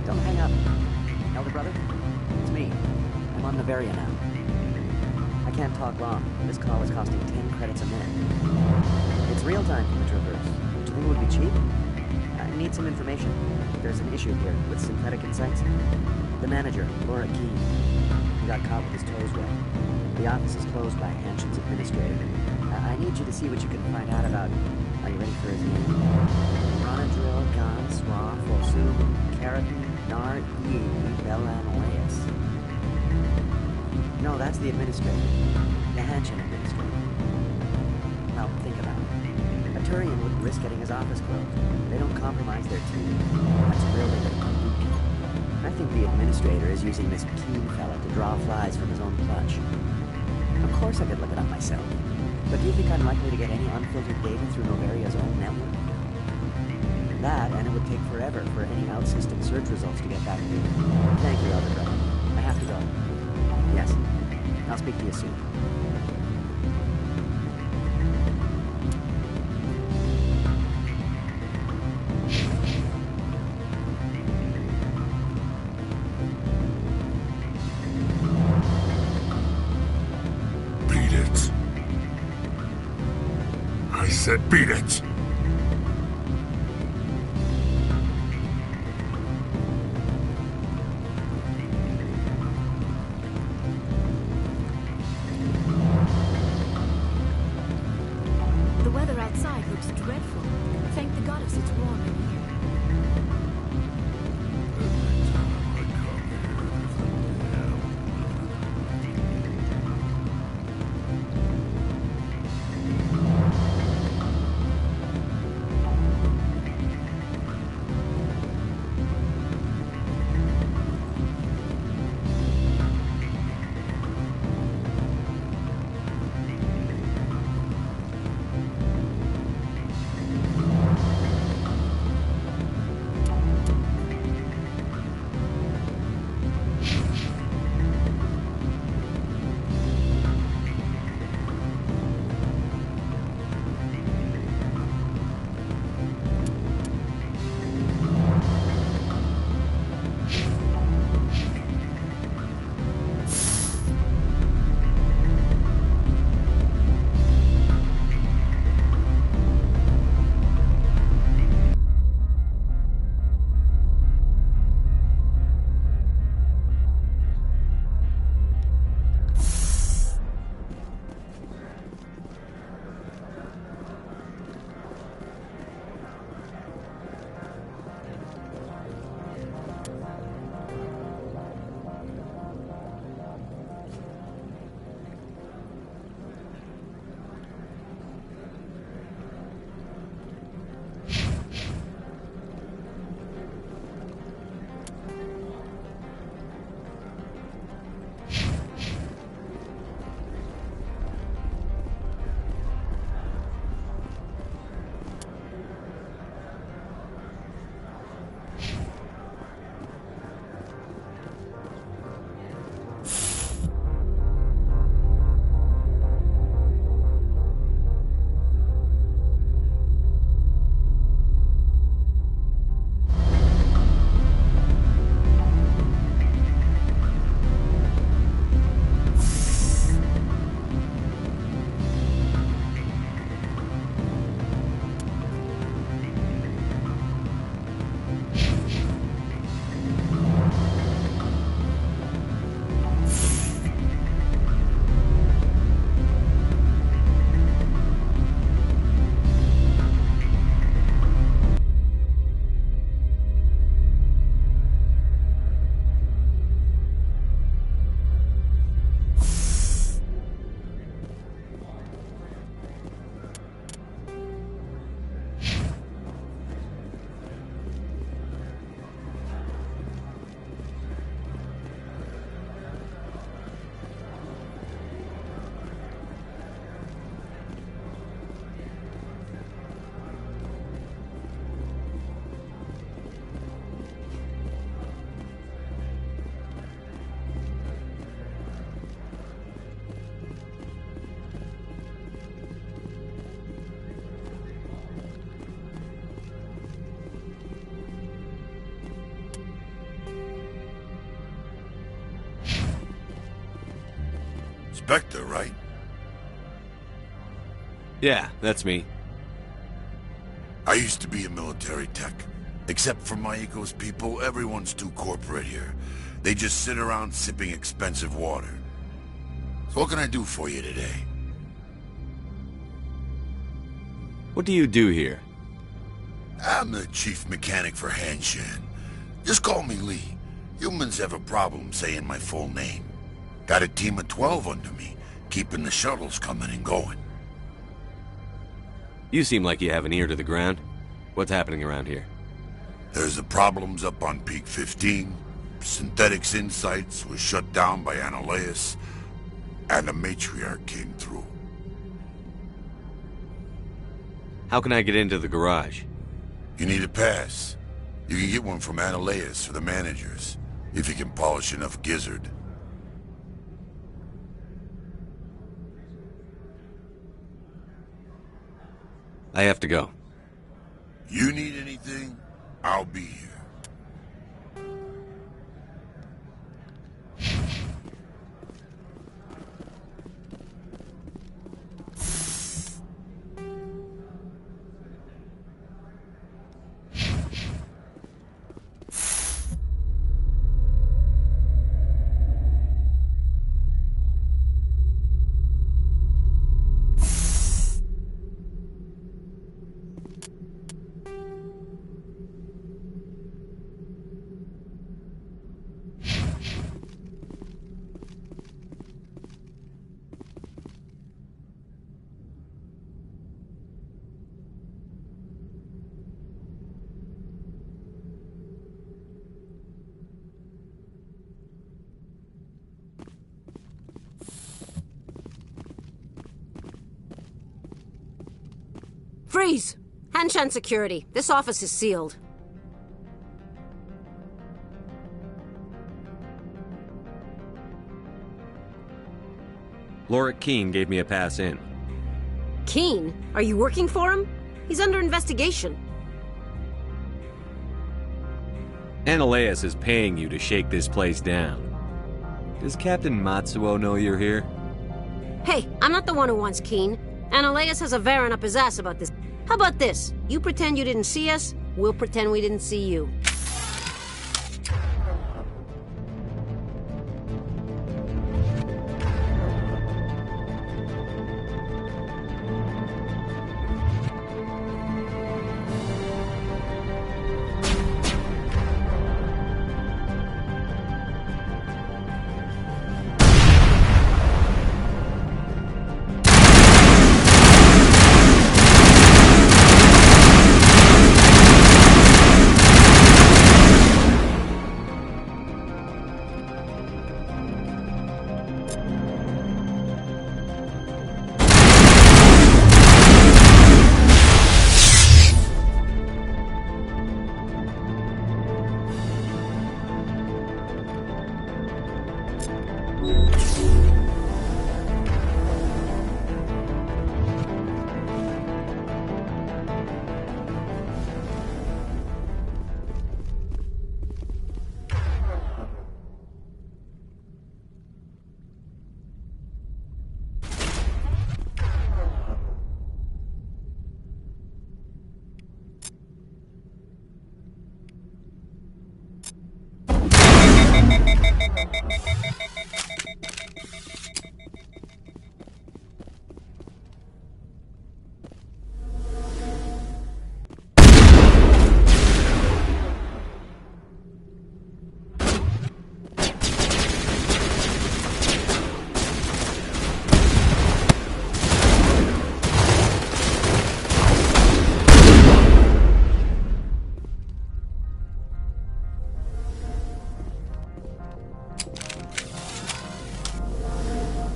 Don't hang up. Elder brother, it's me. I'm on Noveria now. I can't talk long. This call is costing 10 credits a minute. It's real time from the Traverse. Do you think it would be cheap? I need some information. There's an issue here with Synthetic Insights. The manager, Laura Key, he got caught with his toes wet. The office is closed by Hanshan's administrator. I need you to see what you can find out about... Are you ready for his name? Ronadril, Gan, Swa, Forsum, Keratin, Nar, Iei, Belanaleas. No, that's the administrator. The Hanshan administrator. Now, think about it. A Turian wouldn't risk getting his office closed. They don't compromise their team. That's real big. I think the administrator is using this Keen fella to draw flies from his own clutch. Of course I could look it up myself. But do you think I'm likely to get any unfiltered data through Novaria's own network? That, and it would take forever for any out-system search results to get back here. Thank you, Elder Brother. I have to go. Yes. I'll speak to you soon. Beat it. I said beat it. The weather outside looks dreadful. Thank the goddess it's warm in here. Spectre, right? Yeah, that's me. I used to be a military tech. Except for Maiko's people, everyone's too corporate here. They just sit around sipping expensive water. So what can I do for you today? What do you do here? I'm the chief mechanic for Hanshan. Just call me Lee. Humans have a problem saying my full name. Got a team of 12 under me, keeping the shuttles coming and going. You seem like you have an ear to the ground. What's happening around here? There's the problems up on Peak 15. Synthetics Insights was shut down by Annihilus, and the Matriarch came through. How can I get into the garage? You need a pass. You can get one from Annihilus or the managers, if you can polish enough gizzard. I have to go. You need anything, I'll be here. Freeze! Hanshan security. This office is sealed. Lorik Keene gave me a pass in. Keene? Are you working for him? He's under investigation. Annihilus is paying you to shake this place down. Does Captain Matsuo know you're here? Hey, I'm not the one who wants Keene. Annihilus has a Varen up his ass about this. How about this? You pretend you didn't see us, we'll pretend we didn't see you.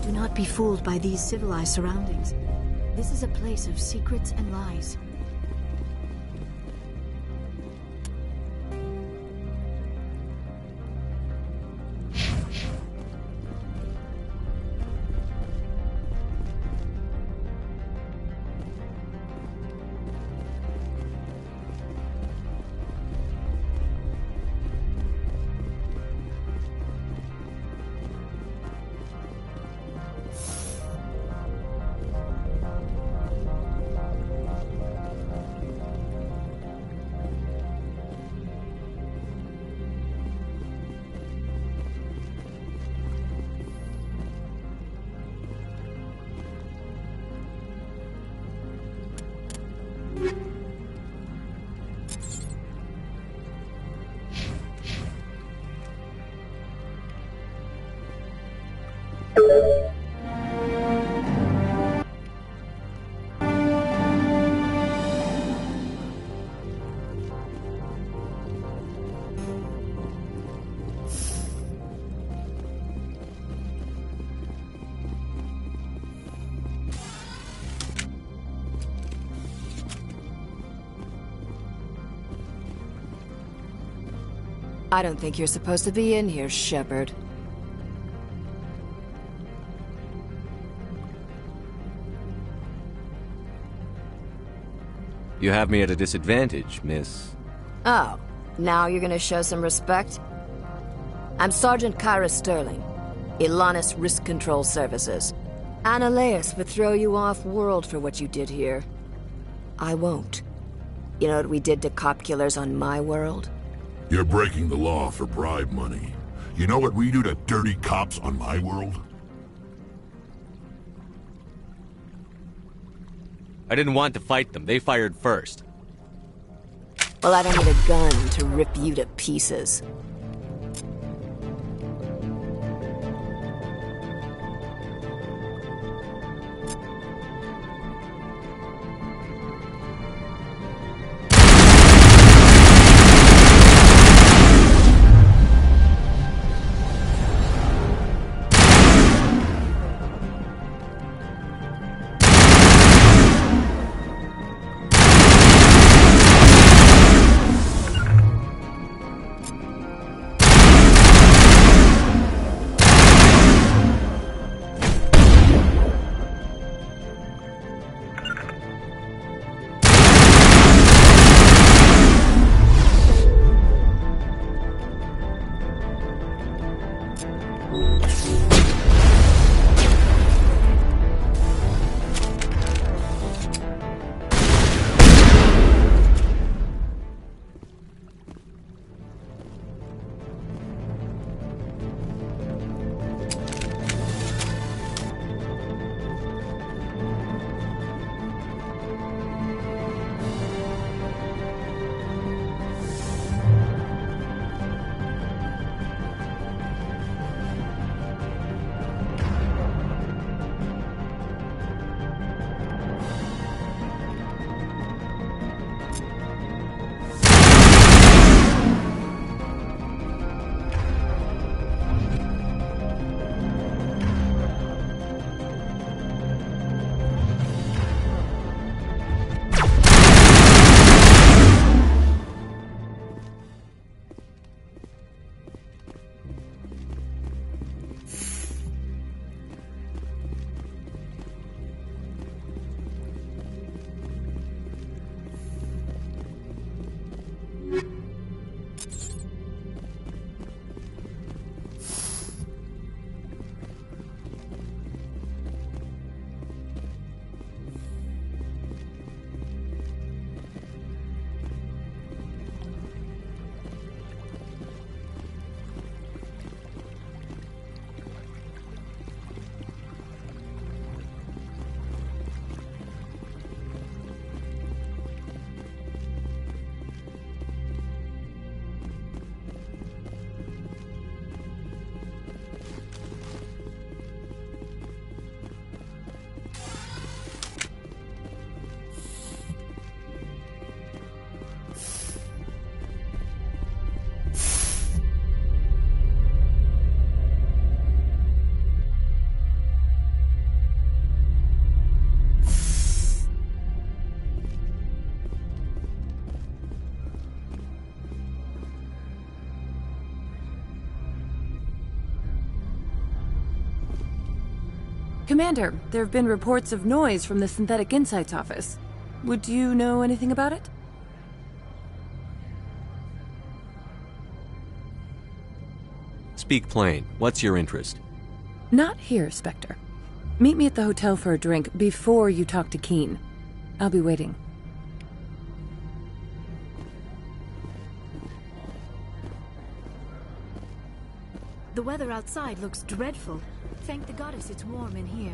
Do not be fooled by these civilized surroundings. This is a place of secrets and lies. I don't think you're supposed to be in here, Shepard. You have me at a disadvantage, miss. Oh, now you're gonna show some respect? I'm Sergeant Kyra Sterling, Ilanis Risk Control Services. Annaleus would throw you off-world for what you did here. I won't. You know what we did to cop killers on my world? You're breaking the law for bribe money. You know what we do to dirty cops on my world? I didn't want to fight them. They fired first. Well, I don't need a gun to rip you to pieces. Commander, there have been reports of noise from the Synthetic Insights office. Would you know anything about it? Speak plain. What's your interest? Not here, Spectre. Meet me at the hotel for a drink before you talk to Keen. I'll be waiting. The weather outside looks dreadful. Thank the goddess it's warm in here.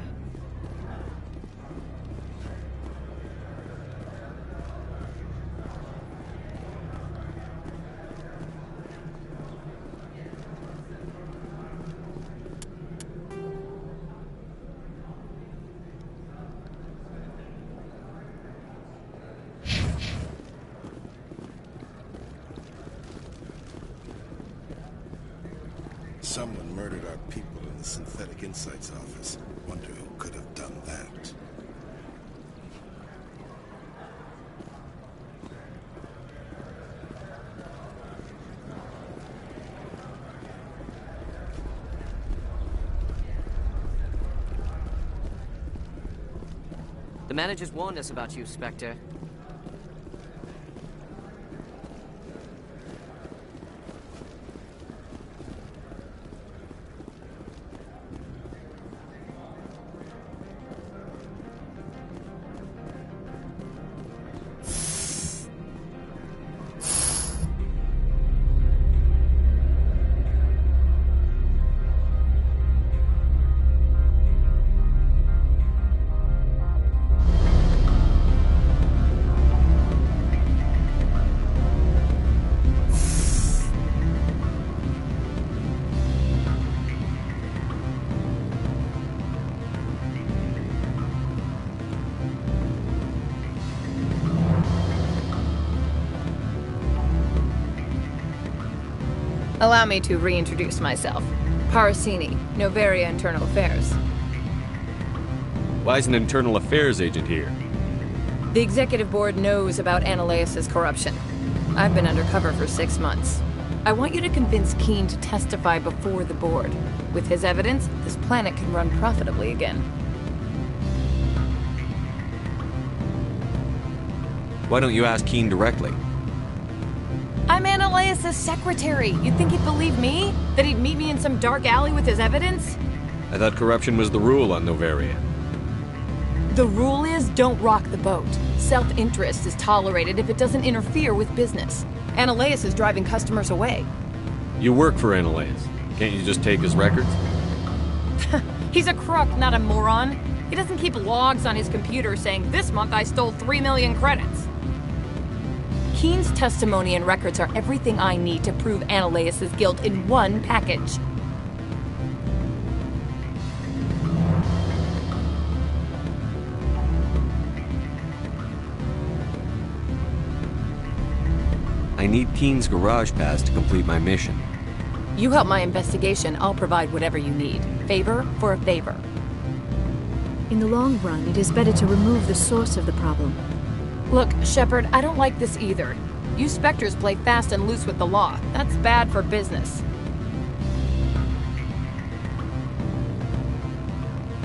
Someone murdered our people in the Synthetic Insights office. Wonder who could have done that. The managers warned us about you, Spectre. Allow me to reintroduce myself. Parasini, Noveria Internal Affairs. Why is an internal affairs agent here? The executive board knows about Ananias' corruption. I've been undercover for 6 months. I want you to convince Keene to testify before the board. With his evidence, this planet can run profitably again. Why don't you ask Keene directly? I'm Ananias' secretary. You'd think he'd believe me? That he'd meet me in some dark alley with his evidence? I thought corruption was the rule on Noveria. The rule is, don't rock the boat. Self-interest is tolerated if it doesn't interfere with business. Ananias is driving customers away. You work for Ananias. Can't you just take his records? He's a crook, not a moron. He doesn't keep logs on his computer saying, this month I stole 3 million credits. Keene's testimony and records are everything I need to prove Ananias' guilt in one package. I need Keene's garage pass to complete my mission. You help my investigation, I'll provide whatever you need. Favor for a favor. In the long run, it is better to remove the source of the problem. Look, Shepard, I don't like this either. You Spectres play fast and loose with the law. That's bad for business.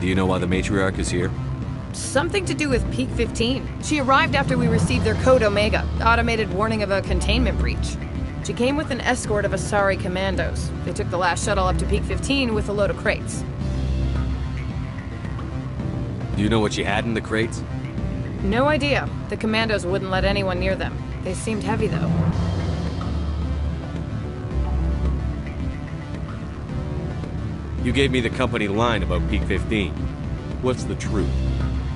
Do you know why the matriarch is here? Something to do with Peak 15. She arrived after we received their Code Omega, automated warning of a containment breach. She came with an escort of Asari commandos. They took the last shuttle up to Peak 15 with a load of crates. Do you know what she had in the crates? No idea. The commandos wouldn't let anyone near them. They seemed heavy, though. You gave me the company line about Peak 15. What's the truth?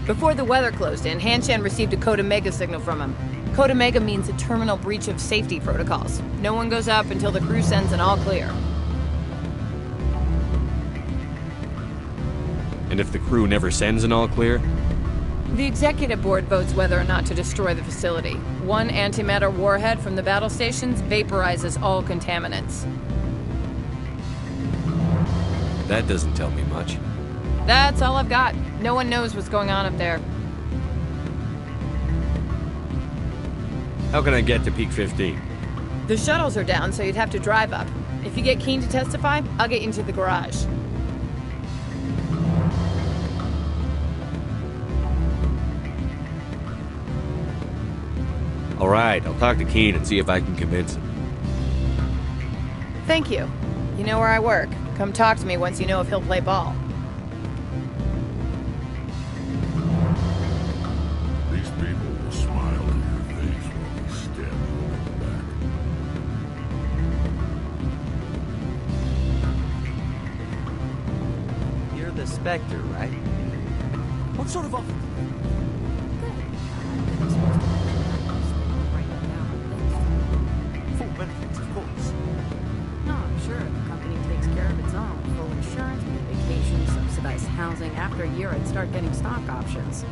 Before the weather closed in, Hanshan received a Code Omega signal from him. Code Omega means a terminal breach of safety protocols. No one goes up until the crew sends an all clear. And if the crew never sends an all clear? The executive board votes whether or not to destroy the facility. One antimatter warhead from the battle stations vaporizes all contaminants. That doesn't tell me much. That's all I've got. No one knows what's going on up there. How can I get to Peak 15? The shuttles are down, so you'd have to drive up. If you get Keene to testify, I'll get you into the garage. All right, I'll talk to Keene and see if I can convince him. Thank you. You know where I work. Come talk to me once you know if he'll play ball. These people will smile to your face while they stab you in the back. You're the Spectre, right? What sort of offer? Full benefits, of course. No, I'm sure the company takes care of its own. Full insurance, paid vacation, subsidized housing. After a year, I'd start getting stock options.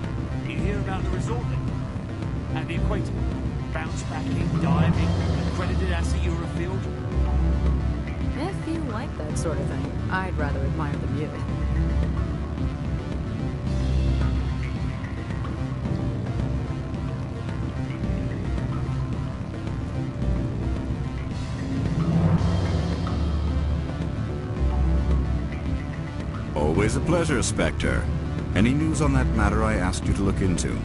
You hear about the resort then? And the equator? Bounce backing, diving, accredited as a Eurofield? If you like that sort of thing, I'd rather admire the view. Always a pleasure, Spectre. Any news on that matter I asked you to look into?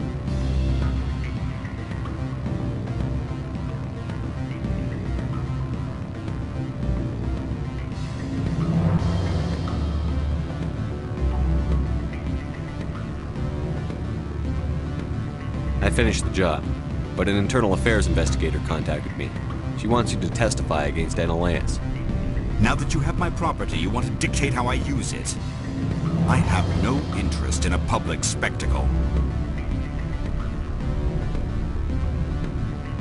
I finished the job, but an internal affairs investigator contacted me. She wants you to testify against Analeus. Now that you have my property, you want to dictate how I use it. I have no interest in a public spectacle.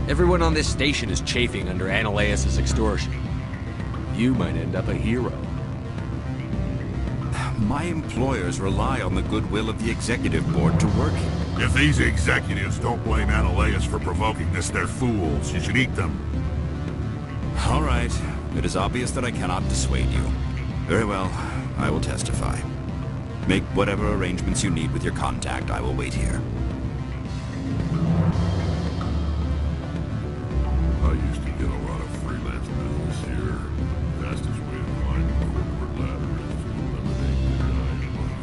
Everyone on this station is chafing under Analeus' extortion. You might end up a hero. My employers rely on the goodwill of the executive board to work here. If these executives don't blame Analeus for provoking this, they're fools. You should eat them. All right. It is obvious that I cannot dissuade you. Very well. I will testify. Make whatever arrangements you need with your contact. I will wait here. I used to get a lot of freelance business here. Fastest way to climb the corporate ladder is to eliminate the guy above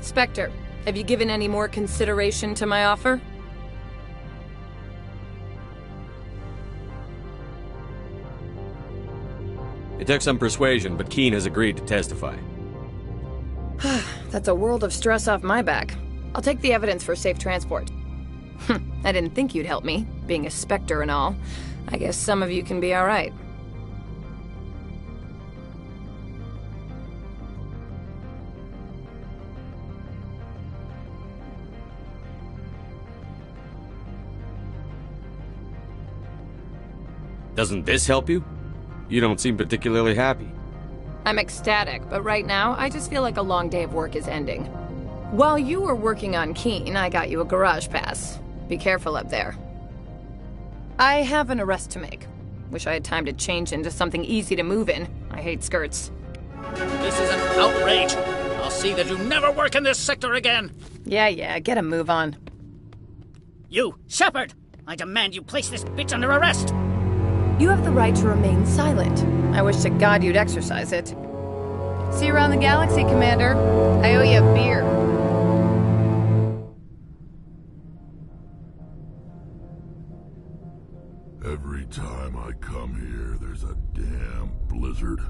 Spectre, have you given any more consideration to my offer? It took some persuasion, but Keen has agreed to testify. That's a world of stress off my back. I'll take the evidence for safe transport. I didn't think you'd help me, being a Spectre and all. I guess some of you can be alright. Doesn't this help you? You don't seem particularly happy. I'm ecstatic, but right now, I just feel like a long day of work is ending. While you were working on Keen, I got you a garage pass. Be careful up there. I have an arrest to make. Wish I had time to change into something easy to move in. I hate skirts. This is an outrage. I'll see that you never work in this sector again. Yeah, get a move on. You, Shepard! I demand you place this bitch under arrest! You have the right to remain silent. I wish to God you'd exercise it. See you around the galaxy, Commander. I owe you a beer. Every time I come here, there's a damn blizzard.